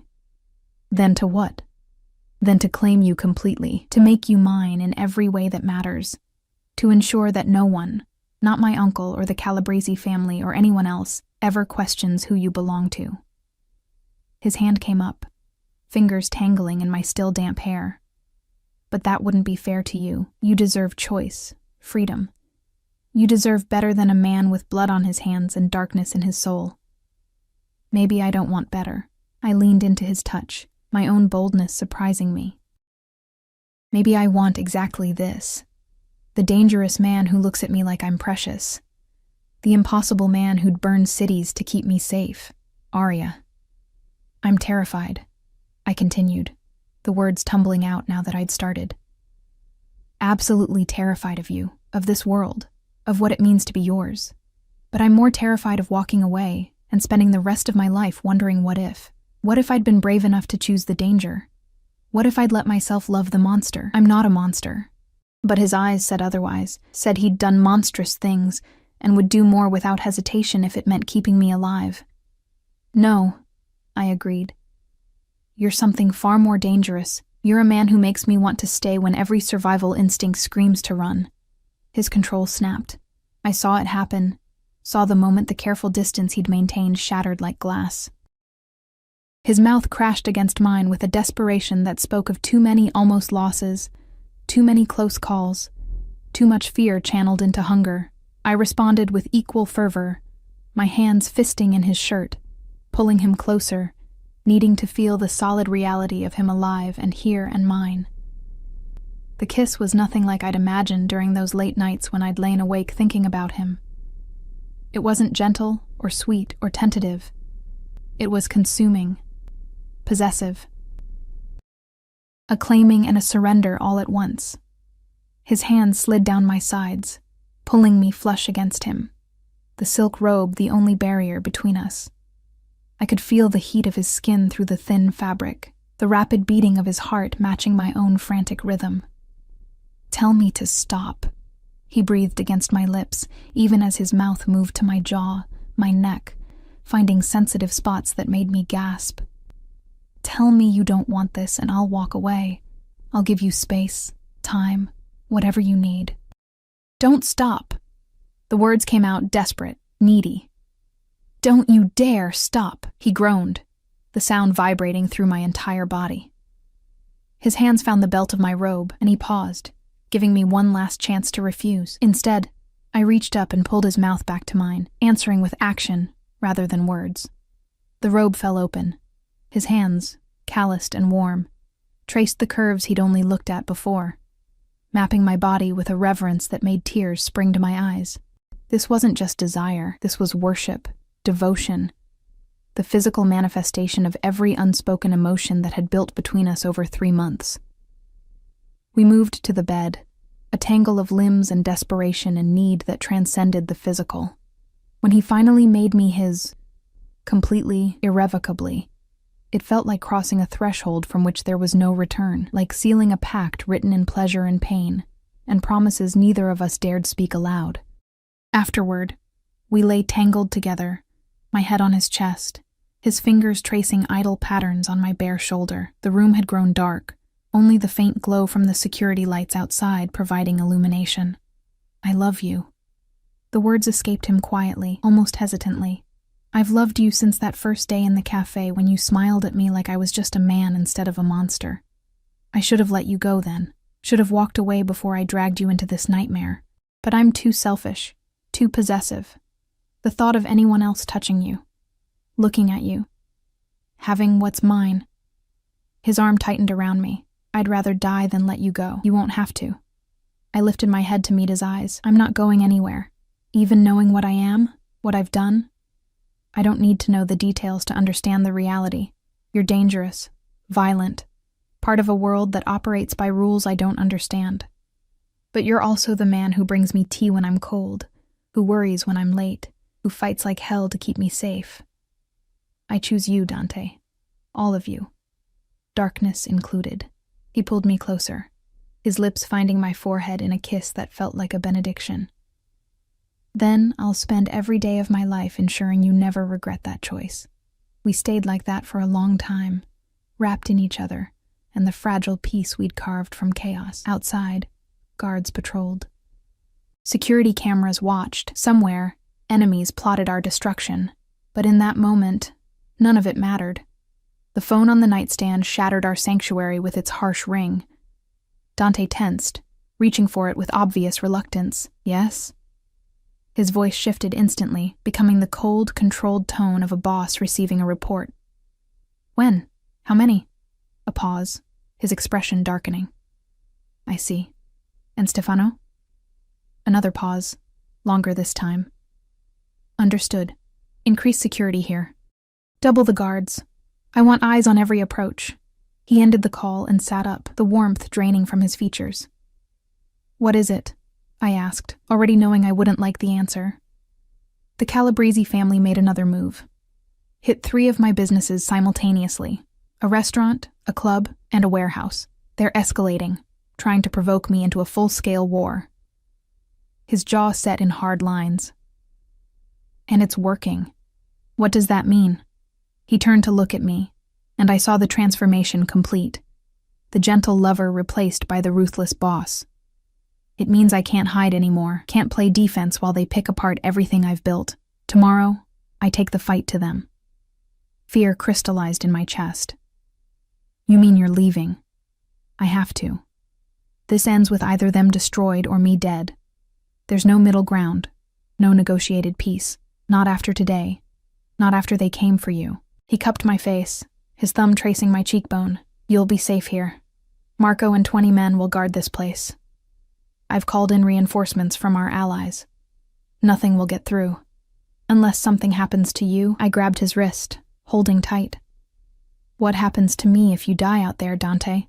Then to what? Then to claim you completely, to make you mine in every way that matters, to ensure that no one, not my uncle or the Calabrese family or anyone else, ever questions who you belong to. His hand came up, fingers tangling in my still damp hair. But that wouldn't be fair to you. You deserve choice, freedom. You deserve better than a man with blood on his hands and darkness in his soul. Maybe I don't want better. I leaned into his touch, my own boldness surprising me. Maybe I want exactly this. The dangerous man who looks at me like I'm precious. The impossible man who'd burn cities to keep me safe. Arya. I'm terrified, I continued, the words tumbling out now that I'd started. Absolutely terrified of you, of this world, of what it means to be yours. But I'm more terrified of walking away and spending the rest of my life wondering what if. What if I'd been brave enough to choose the danger? What if I'd let myself love the monster? I'm not a monster. But his eyes said otherwise, said he'd done monstrous things and would do more without hesitation if it meant keeping me alive. No, I agreed. You're something far more dangerous. You're a man who makes me want to stay when every survival instinct screams to run. His control snapped. I saw it happen, saw the moment the careful distance he'd maintained shattered like glass. His mouth crashed against mine with a desperation that spoke of too many almost losses, too many close calls, too much fear channeled into hunger. I responded with equal fervor, my hands fisting in his shirt, pulling him closer, needing to feel the solid reality of him alive and here and mine. The kiss was nothing like I'd imagined during those late nights when I'd lain awake thinking about him. It wasn't gentle or sweet or tentative. It was consuming, possessive. A claiming and a surrender all at once. His hand slid down my sides, pulling me flush against him, the silk robe the only barrier between us. I could feel the heat of his skin through the thin fabric, the rapid beating of his heart matching my own frantic rhythm. Tell me to stop, he breathed against my lips, even as his mouth moved to my jaw, my neck, finding sensitive spots that made me gasp. Tell me you don't want this and I'll walk away. I'll give you space, time, whatever you need. Don't stop. The words came out desperate, needy. Don't you dare stop, he groaned, the sound vibrating through my entire body. His hands found the belt of my robe, and he paused, giving me one last chance to refuse. Instead, I reached up and pulled his mouth back to mine, answering with action rather than words. The robe fell open. His hands, calloused and warm, traced the curves he'd only looked at before, mapping my body with a reverence that made tears spring to my eyes. This wasn't just desire, this was worship, devotion, the physical manifestation of every unspoken emotion that had built between us over 3 months. We moved to the bed, a tangle of limbs and desperation and need that transcended the physical. When he finally made me his, completely, irrevocably, it felt like crossing a threshold from which there was no return, like sealing a pact written in pleasure and pain, and promises neither of us dared speak aloud. Afterward, we lay tangled together, my head on his chest, his fingers tracing idle patterns on my bare shoulder. The room had grown dark, only the faint glow from the security lights outside providing illumination. I love you. The words escaped him quietly, almost hesitantly. I've loved you since that first day in the cafe when you smiled at me like I was just a man instead of a monster. I should have let you go then, should have walked away before I dragged you into this nightmare. But I'm too selfish, too possessive. The thought of anyone else touching you, looking at you, having what's mine. His arm tightened around me. I'd rather die than let you go. You won't have to. I lifted my head to meet his eyes. I'm not going anywhere. Even knowing what I am, what I've done, I don't need to know the details to understand the reality. You're dangerous, violent, part of a world that operates by rules I don't understand. But you're also the man who brings me tea when I'm cold, who worries when I'm late, who fights like hell to keep me safe. I choose you, Dante. All of you. Darkness included. He pulled me closer, his lips finding my forehead in a kiss that felt like a benediction. Then I'll spend every day of my life ensuring you never regret that choice. We stayed like that for a long time, wrapped in each other and the fragile peace we'd carved from chaos. Outside, guards patrolled. Security cameras watched. Somewhere, enemies plotted our destruction. But in that moment, none of it mattered. The phone on the nightstand shattered our sanctuary with its harsh ring. Dante tensed, reaching for it with obvious reluctance. Yes? His voice shifted instantly, becoming the cold, controlled tone of a boss receiving a report. When? How many? A pause, his expression darkening. I see. And Stefano? Another pause, longer this time. Understood. Increase security here. Double the guards. I want eyes on every approach. He ended the call and sat up, the warmth draining from his features. What is it? I asked, already knowing I wouldn't like the answer. The Calabrese family made another move. Hit 3 of my businesses simultaneously. A restaurant, a club, and a warehouse. They're escalating, trying to provoke me into a full-scale war. His jaw set in hard lines. And it's working. What does that mean? He turned to look at me, and I saw the transformation complete. The gentle lover replaced by the ruthless boss. It means I can't hide anymore, can't play defense while they pick apart everything I've built. Tomorrow, I take the fight to them. Fear crystallized in my chest. You mean you're leaving? I have to. This ends with either them destroyed or me dead. There's no middle ground, no negotiated peace. Not after today, not after they came for you. He cupped my face, his thumb tracing my cheekbone. You'll be safe here. Marco and 20 men will guard this place. I've called in reinforcements from our allies. Nothing will get through. Unless something happens to you. I grabbed his wrist, holding tight. What happens to me if you die out there, Dante?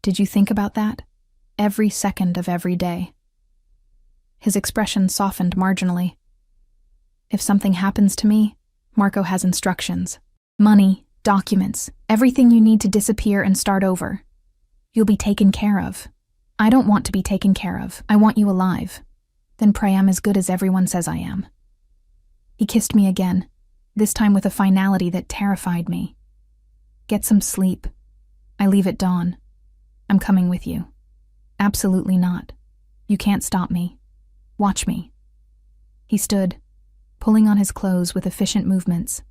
Did you think about that? Every second of every day. His expression softened marginally. If something happens to me, Marco has instructions. Money, documents, everything you need to disappear and start over. You'll be taken care of. I don't want to be taken care of. I want you alive. Then pray I'm as good as everyone says I am. He kissed me again, this time with a finality that terrified me. Get some sleep. I leave at dawn. I'm coming with you. Absolutely not. You can't stop me. Watch me. He stood, pulling on his clothes with efficient movements.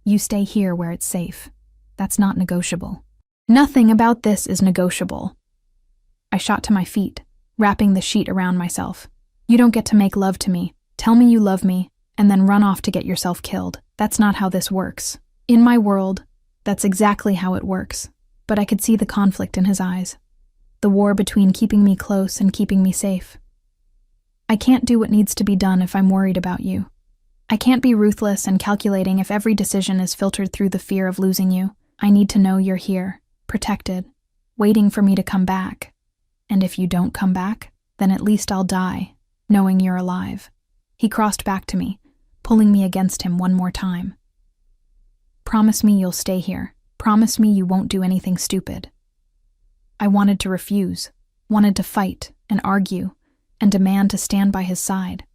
You stay here where it's safe. That's not negotiable. Nothing about this is negotiable. I shot to my feet, wrapping the sheet around myself. You don't get to make love to me, tell me you love me, and then run off to get yourself killed. That's not how this works. In my world, that's exactly how it works. But I could see the conflict in his eyes. The war between keeping me close and keeping me safe. I can't do what needs to be done if I'm worried about you. I can't be ruthless and calculating if every decision is filtered through the fear of losing you. I need to know you're here, protected, waiting for me to come back. And if you don't come back, then at least I'll die, knowing you're alive. He crossed back to me, pulling me against him one more time. Promise me you'll stay here. Promise me you won't do anything stupid. I wanted to refuse, wanted to fight and argue and demand to stand by his side.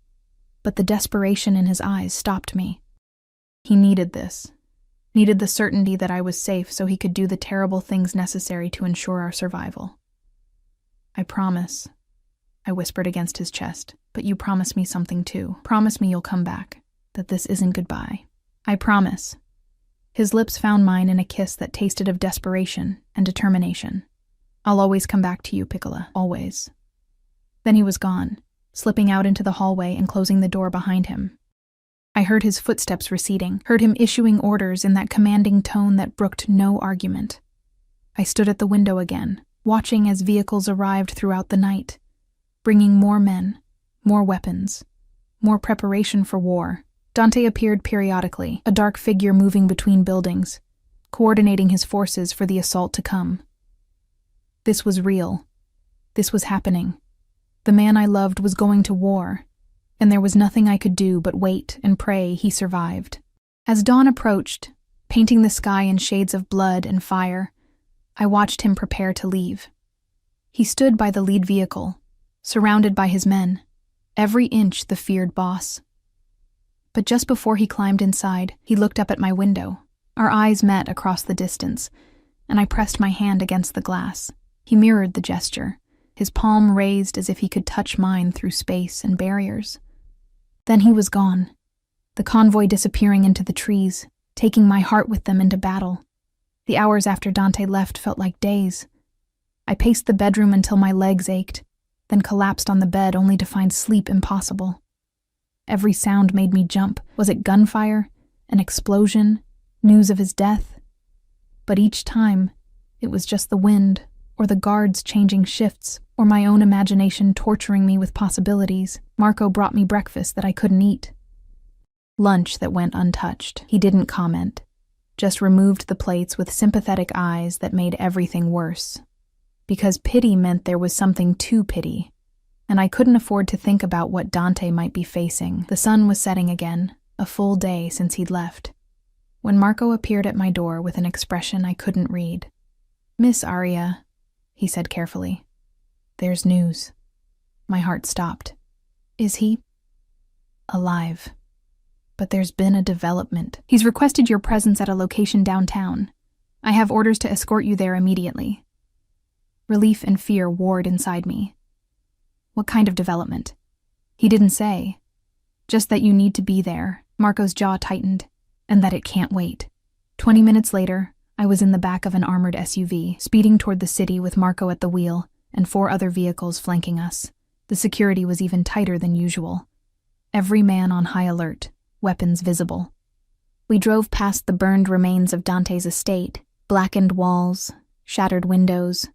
But the desperation in his eyes stopped me. He needed this, needed the certainty that I was safe so he could do the terrible things necessary to ensure our survival. I promise, I whispered against his chest, but you promise me something too. Promise me you'll come back, that this isn't goodbye. I promise. His lips found mine in a kiss that tasted of desperation and determination. I'll always come back to you, Piccola, always. Then he was gone, slipping out into the hallway and closing the door behind him. I heard his footsteps receding, heard him issuing orders in that commanding tone that brooked no argument. I stood at the window again, watching as vehicles arrived throughout the night, bringing more men, more weapons, more preparation for war. Dante appeared periodically, a dark figure moving between buildings, coordinating his forces for the assault to come. This was real. This was happening. The man I loved was going to war, and there was nothing I could do but wait and pray he survived. As dawn approached, painting the sky in shades of blood and fire, I watched him prepare to leave. He stood by the lead vehicle, surrounded by his men, every inch the feared boss. But just before he climbed inside, he looked up at my window. Our eyes met across the distance, and I pressed my hand against the glass. He mirrored the gesture, his palm raised as if he could touch mine through space and barriers. Then he was gone, the convoy disappearing into the trees, taking my heart with them into battle. The hours after Dante left felt like days. I paced the bedroom until my legs ached, then collapsed on the bed only to find sleep impossible. Every sound made me jump. Was it gunfire? An explosion? News of his death? But each time, it was just the wind, or the guards changing shifts, or my own imagination torturing me with possibilities. Marco brought me breakfast that I couldn't eat. Lunch that went untouched. He didn't comment, just removed the plates with sympathetic eyes that made everything worse. Because pity meant there was something to pity, and I couldn't afford to think about what Dante might be facing. The sun was setting again, a full day since he'd left, when Marco appeared at my door with an expression I couldn't read. "Miss Aria," he said carefully, "there's news." My heart stopped. Is he alive? But there's been a development. He's requested your presence at a location downtown. I have orders to escort you there immediately. Relief and fear warred inside me. What kind of development? He didn't say. Just that you need to be there. Marco's jaw tightened, and that it can't wait. 20 minutes later, I was in the back of an armored SUV, speeding toward the city with Marco at the wheel and 4 other vehicles flanking us. The security was even tighter than usual. Every man on high alert, weapons visible. We drove past the burned remains of Dante's estate, blackened walls, shattered windows,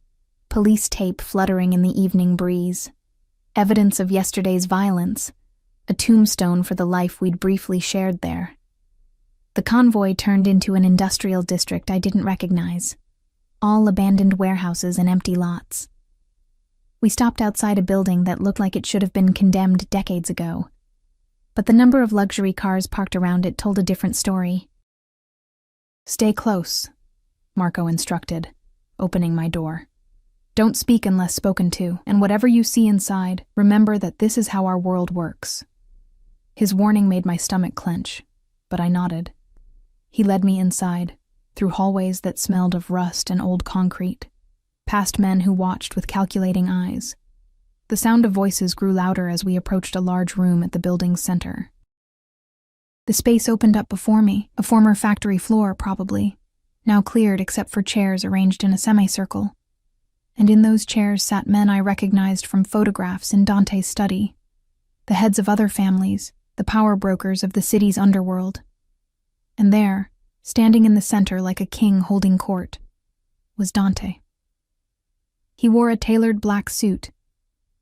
police tape fluttering in the evening breeze. Evidence of yesterday's violence, a tombstone for the life we'd briefly shared there. The convoy turned into an industrial district I didn't recognize, all abandoned warehouses and empty lots. We stopped outside a building that looked like it should have been condemned decades ago, but the number of luxury cars parked around it told a different story. "Stay close," Marco instructed, opening my door. "Don't speak unless spoken to, and whatever you see inside, remember that this is how our world works." His warning made my stomach clench, but I nodded. He led me inside, through hallways that smelled of rust and old concrete, past men who watched with calculating eyes. The sound of voices grew louder as we approached a large room at the building's center. The space opened up before me, a former factory floor, probably, now cleared except for chairs arranged in a semicircle. And in those chairs sat men I recognized from photographs in Dante's study, the heads of other families, the power brokers of the city's underworld. And there, standing in the center like a king holding court, was Dante. He wore a tailored black suit,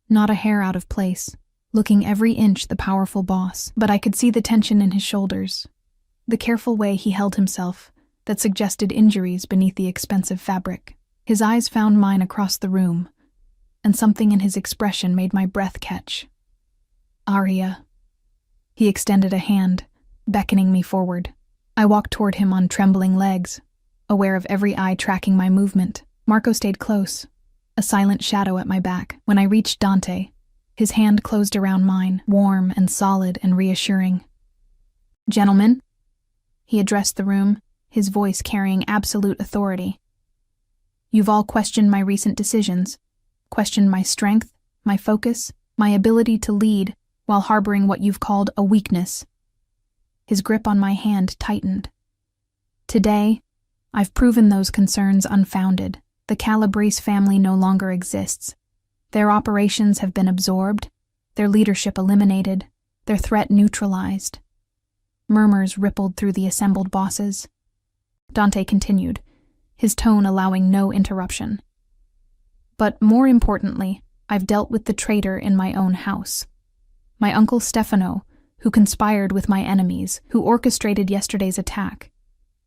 not a hair out of place, looking every inch the powerful boss, but I could see the tension in his shoulders, the careful way he held himself that suggested injuries beneath the expensive fabric. His eyes found mine across the room, and something in his expression made my breath catch. Aria. He extended a hand, beckoning me forward. I walked toward him on trembling legs, aware of every eye tracking my movement. Marco stayed close, a silent shadow at my back. When I reached Dante, his hand closed around mine, warm and solid and reassuring. "Gentlemen," he addressed the room, his voice carrying absolute authority. "You've all questioned my recent decisions, questioned my strength, my focus, my ability to lead while harboring what you've called a weakness." His grip on my hand tightened. "Today, I've proven those concerns unfounded. The Calabrese family no longer exists. Their operations have been absorbed, their leadership eliminated, their threat neutralized." Murmurs rippled through the assembled bosses. Dante continued, his tone allowing no interruption. "But more importantly, I've dealt with the traitor in my own house. My uncle Stefano, who conspired with my enemies, who orchestrated yesterday's attack,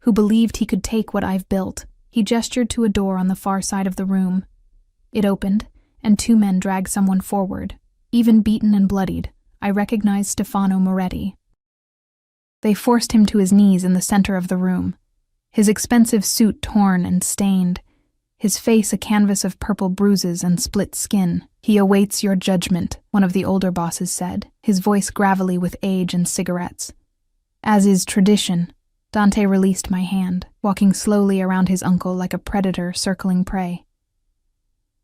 who believed he could take what I've built." He gestured to a door on the far side of the room. It opened, and 2 men dragged someone forward. Even beaten and bloodied, I recognized Stefano Moretti. They forced him to his knees in the center of the room, his expensive suit torn and stained, his face a canvas of purple bruises and split skin. "He awaits your judgment," one of the older bosses said, his voice gravelly with age and cigarettes. "As is tradition." Dante released my hand, walking slowly around his uncle like a predator circling prey.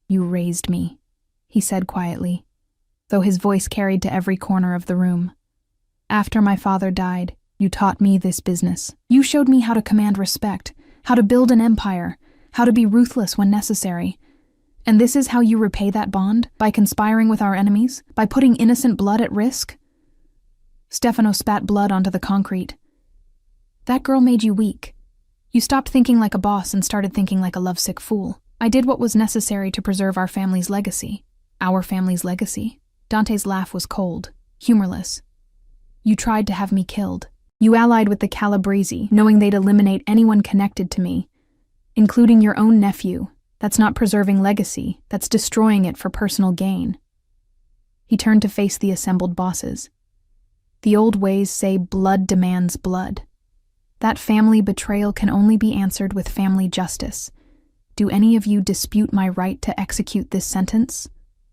"You raised me," he said quietly, though his voice carried to every corner of the room. "After my father died, you taught me this business. You showed me how to command respect, how to build an empire, how to be ruthless when necessary. And this is how you repay that bond? By conspiring with our enemies? By putting innocent blood at risk?" Stefano spat blood onto the concrete. "That girl made you weak. You stopped thinking like a boss and started thinking like a lovesick fool. I did what was necessary to preserve our family's legacy." "Our family's legacy?" Dante's laugh was cold, humorless. "You tried to have me killed. You allied with the Calabrese, knowing they'd eliminate anyone connected to me, including your own nephew. That's not preserving legacy, that's destroying it for personal gain." He turned to face the assembled bosses. "The old ways say blood demands blood. That family betrayal can only be answered with family justice. Do any of you dispute my right to execute this sentence?"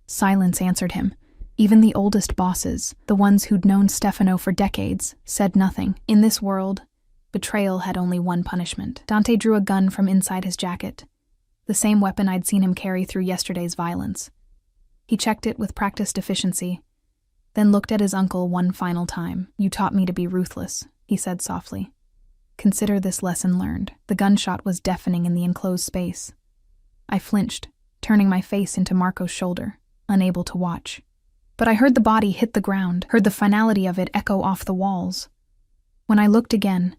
Silence answered him. Even the oldest bosses, the ones who'd known Stefano for decades, said nothing. In this world, betrayal had only one punishment. Dante drew a gun from inside his jacket, the same weapon I'd seen him carry through yesterday's violence. He checked it with practiced efficiency, then looked at his uncle one final time. "You taught me to be ruthless," he said softly. "Consider this lesson learned." The gunshot was deafening in the enclosed space. I flinched, turning my face into Marco's shoulder, unable to watch. But I heard the body hit the ground, heard the finality of it echo off the walls. When I looked again,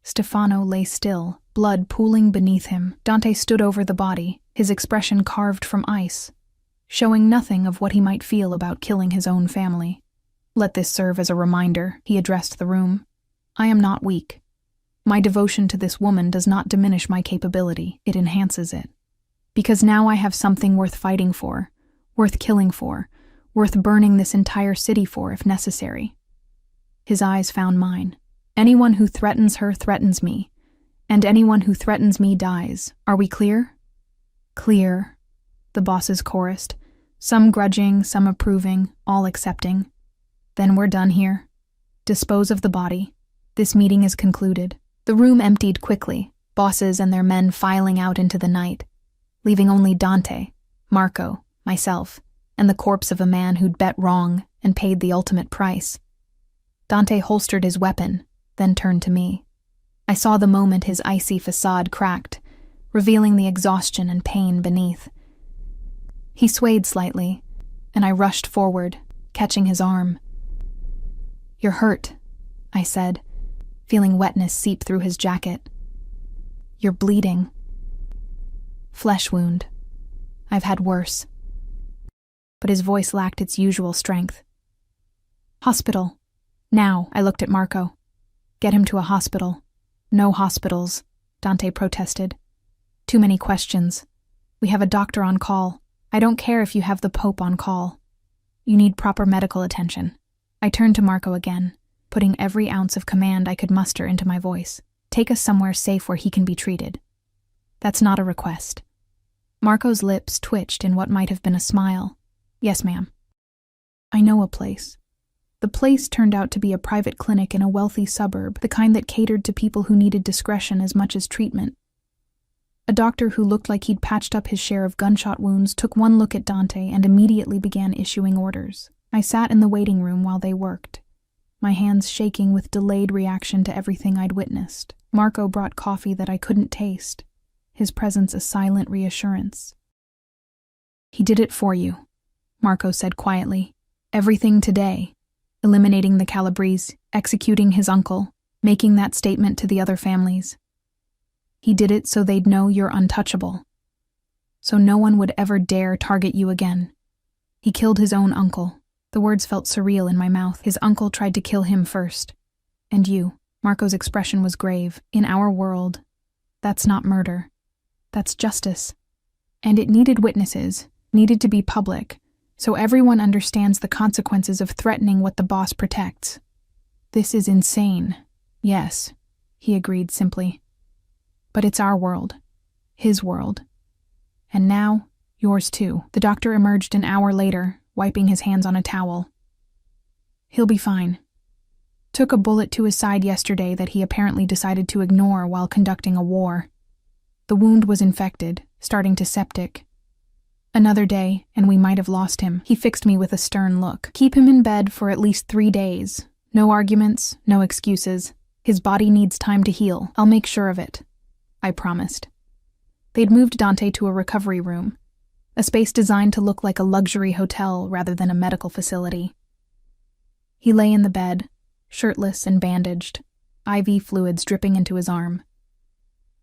Stefano lay still, blood pooling beneath him. Dante stood over the body, his expression carved from ice, showing nothing of what he might feel about killing his own family. "Let this serve as a reminder," he addressed the room. "I am not weak. My devotion to this woman does not diminish my capability, it enhances it. Because now I have something worth fighting for, worth killing for, worth burning this entire city for if necessary." His eyes found mine. "Anyone who threatens her threatens me, and anyone who threatens me dies. Are we clear?" "Clear," the bosses chorused, some grudging, some approving, all accepting. "Then we're done here." Dispose of the body. This meeting is concluded. The room emptied quickly, bosses and their men filing out into the night, leaving only Dante, Marco, myself, and the corpse of a man who'd bet wrong and paid the ultimate price. Dante holstered his weapon, then turned to me. I saw the moment his icy facade cracked, revealing the exhaustion and pain beneath. He swayed slightly, and I rushed forward, catching his arm. "You're hurt," I said, feeling wetness seep through his jacket. "You're bleeding." "Flesh wound. I've had worse." But his voice lacked its usual strength. "Hospital. Now," I looked at Marco. "Get him to a hospital." "No hospitals," Dante protested. "Too many questions. We have a doctor on call. I don't care if you have the Pope on call. You need proper medical attention." I turned to Marco again, putting every ounce of command I could muster into my voice. "Take us somewhere safe where he can be treated." "That's not a request." Marco's lips twitched in what might have been a smile. "Yes, ma'am." "I know a place." The place turned out to be a private clinic in a wealthy suburb, the kind that catered to people who needed discretion as much as treatment. A doctor who looked like he'd patched up his share of gunshot wounds took one look at Dante and immediately began issuing orders. I sat in the waiting room while they worked, my hands shaking with delayed reaction to everything I'd witnessed. Marco brought coffee that I couldn't taste, his presence a silent reassurance. "He did it for you," Marco said quietly. "Everything today. Eliminating the Calabrese, executing his uncle, making that statement to the other families. He did it so they'd know you're untouchable. So no one would ever dare target you again. He killed his own uncle." The words felt surreal in my mouth. His uncle tried to kill him first. "And you." Marco's expression was grave. "In our world, that's not murder. That's justice. And it needed witnesses, needed to be public, so everyone understands the consequences of threatening what the boss protects." "This is insane." "Yes," he agreed simply. "But it's our world. His world. And now, yours too." The doctor emerged an hour later, wiping his hands on a towel. "He'll be fine. Took a bullet to his side yesterday that he apparently decided to ignore while conducting a war. The wound was infected, starting to septic. Another day, and we might have lost him." He fixed me with a stern look. "Keep him in bed for at least 3 days. No arguments, no excuses. His body needs time to heal. I'll make sure of it," I promised. They'd moved Dante to a recovery room, a space designed to look like a luxury hotel rather than a medical facility. He lay in the bed, shirtless and bandaged, IV fluids dripping into his arm.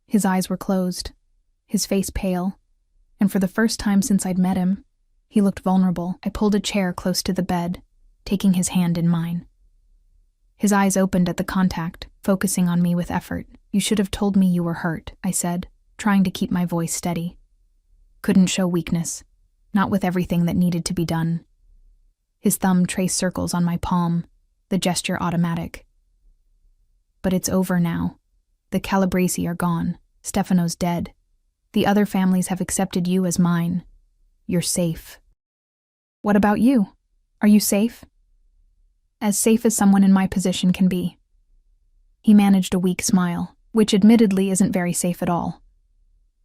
His eyes were closed, his face pale, and for the first time since I'd met him, he looked vulnerable. I pulled a chair close to the bed, taking his hand in mine. His eyes opened at the contact, focusing on me with effort. "You should have told me you were hurt," I said, trying to keep my voice steady. Couldn't show weakness, not with everything that needed to be done. His thumb traced circles on my palm, the gesture automatic. "But it's over now. The Calabrese are gone. Stefano's dead. The other families have accepted you as mine. You're safe." "What about you? Are you safe?" "As safe as someone in my position can be." He managed a weak smile, which admittedly isn't very safe at all.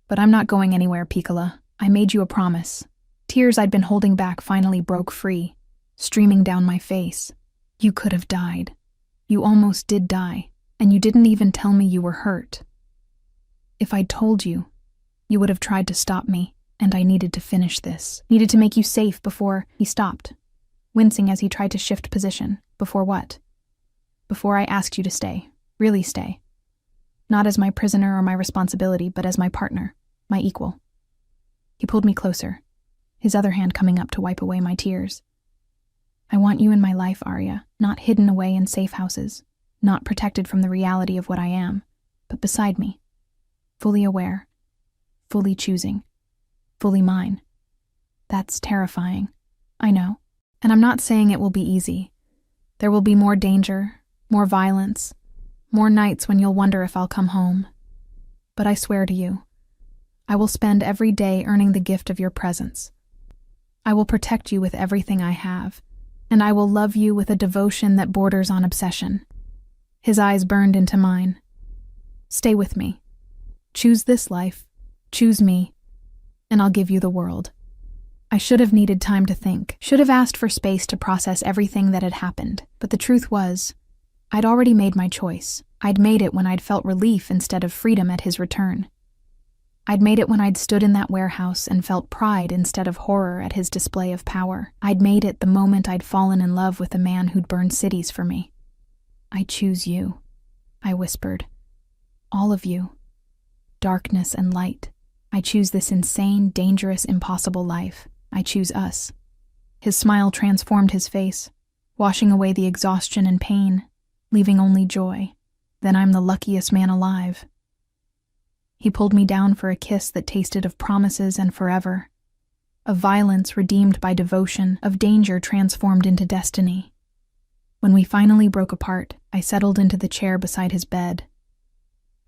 "But I'm not going anywhere, Piccola. I made you a promise." Tears I'd been holding back finally broke free, streaming down my face. "You could have died. You almost did die, and you didn't even tell me you were hurt. If I'd told you, you would have tried to stop me, and I needed to finish this. Needed to make you safe before..." He stopped, wincing as he tried to shift position. "Before what?" "Before I asked you to stay. Really stay. Not as my prisoner or my responsibility, but as my partner, my equal." He pulled me closer, his other hand coming up to wipe away my tears. "I want you in my life, Arya, not hidden away in safe houses, not protected from the reality of what I am, but beside me, fully aware, fully choosing, fully mine. That's terrifying, I know. And I'm not saying it will be easy. There will be more danger, more violence, more nights when you'll wonder if I'll come home. But I swear to you, I will spend every day earning the gift of your presence. I will protect you with everything I have, and I will love you with a devotion that borders on obsession." His eyes burned into mine. "Stay with me. Choose this life. Choose me, and I'll give you the world." I should have needed time to think, should have asked for space to process everything that had happened, but the truth was, I'd already made my choice. I'd made it when I'd felt relief instead of freedom at his return. I'd made it when I'd stood in that warehouse and felt pride instead of horror at his display of power. I'd made it the moment I'd fallen in love with a man who'd burned cities for me. "I choose you," I whispered. "All of you. Darkness and light. I choose this insane, dangerous, impossible life. I choose us." His smile transformed his face, washing away the exhaustion and pain, leaving only joy. "Then I'm the luckiest man alive." He pulled me down for a kiss that tasted of promises and forever, of violence redeemed by devotion, of danger transformed into destiny. When we finally broke apart, I settled into the chair beside his bed,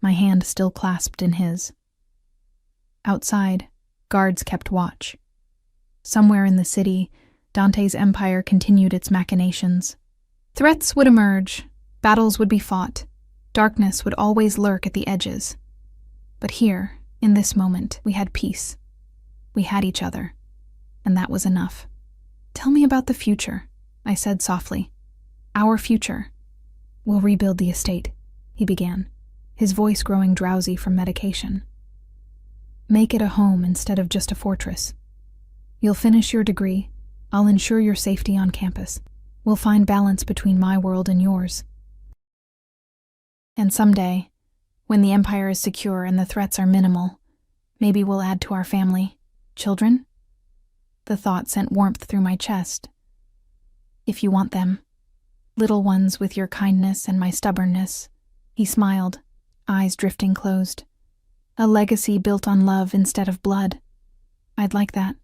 my hand still clasped in his. Outside, guards kept watch. Somewhere in the city, Dante's empire continued its machinations. Threats would emerge, battles would be fought, darkness would always lurk at the edges. But here, in this moment, we had peace. We had each other, and that was enough. "Tell me about the future," I said softly. "Our future." "We'll rebuild the estate," he began, his voice growing drowsy from medication. "Make it a home instead of just a fortress. You'll finish your degree. I'll ensure your safety on campus. We'll find balance between my world and yours. And someday, when the empire is secure and the threats are minimal, maybe we'll add to our family children?" The thought sent warmth through my chest. "If you want them. Little ones with your kindness and my stubbornness." He smiled, eyes drifting closed. "A legacy built on love instead of blood. I'd like that.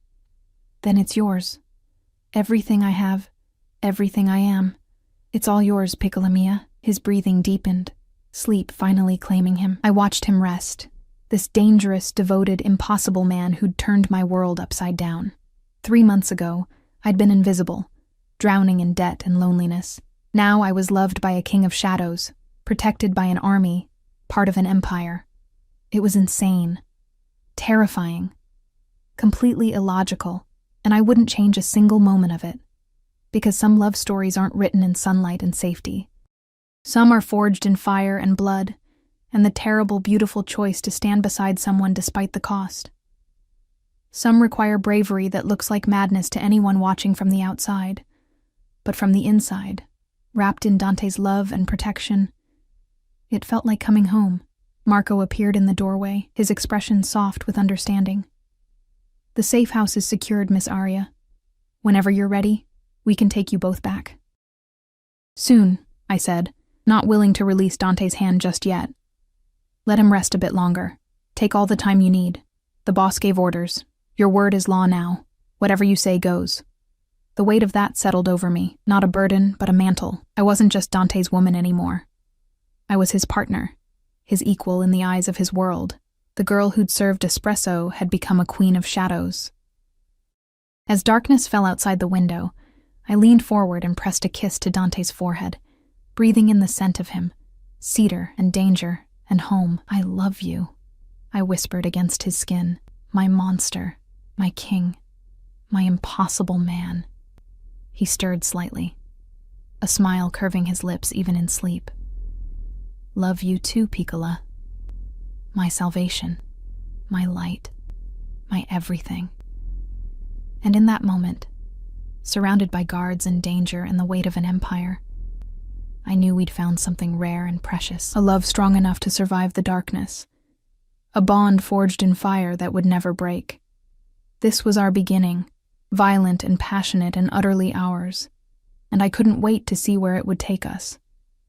Then it's yours. Everything I have, everything I am. It's all yours, piccola mia." His breathing deepened, sleep finally claiming him. I watched him rest, this dangerous, devoted, impossible man who'd turned my world upside down. 3 months ago, I'd been invisible, drowning in debt and loneliness. Now I was loved by a king of shadows, protected by an army, part of an empire. It was insane, terrifying, completely illogical, and I wouldn't change a single moment of it, because some love stories aren't written in sunlight and safety. Some are forged in fire and blood, and the terrible, beautiful choice to stand beside someone despite the cost. Some require bravery that looks like madness to anyone watching from the outside, but from the inside, wrapped in Dante's love and protection, it felt like coming home. Marco appeared in the doorway, his expression soft with understanding. "The safe house is secured, Miss Arya. Whenever you're ready, we can take you both back." "Soon," I said, not willing to release Dante's hand just yet. "Let him rest a bit longer. Take all the time you need. The boss gave orders. Your word is law now. Whatever you say goes." The weight of that settled over me, not a burden, but a mantle. I wasn't just Dante's woman anymore. I was his partner, his equal in the eyes of his world. The girl who'd served espresso had become a queen of shadows. As darkness fell outside the window, I leaned forward and pressed a kiss to Dante's forehead, breathing in the scent of him, cedar and danger and home. "I love you," I whispered against his skin. "My monster, my king, my impossible man." He stirred slightly, a smile curving his lips even in sleep. "Love you too, piccola. My salvation, my light, my everything." And in that moment, surrounded by guards and danger and the weight of an empire, I knew we'd found something rare and precious, a love strong enough to survive the darkness, a bond forged in fire that would never break. This was our beginning, violent and passionate and utterly ours, and I couldn't wait to see where it would take us.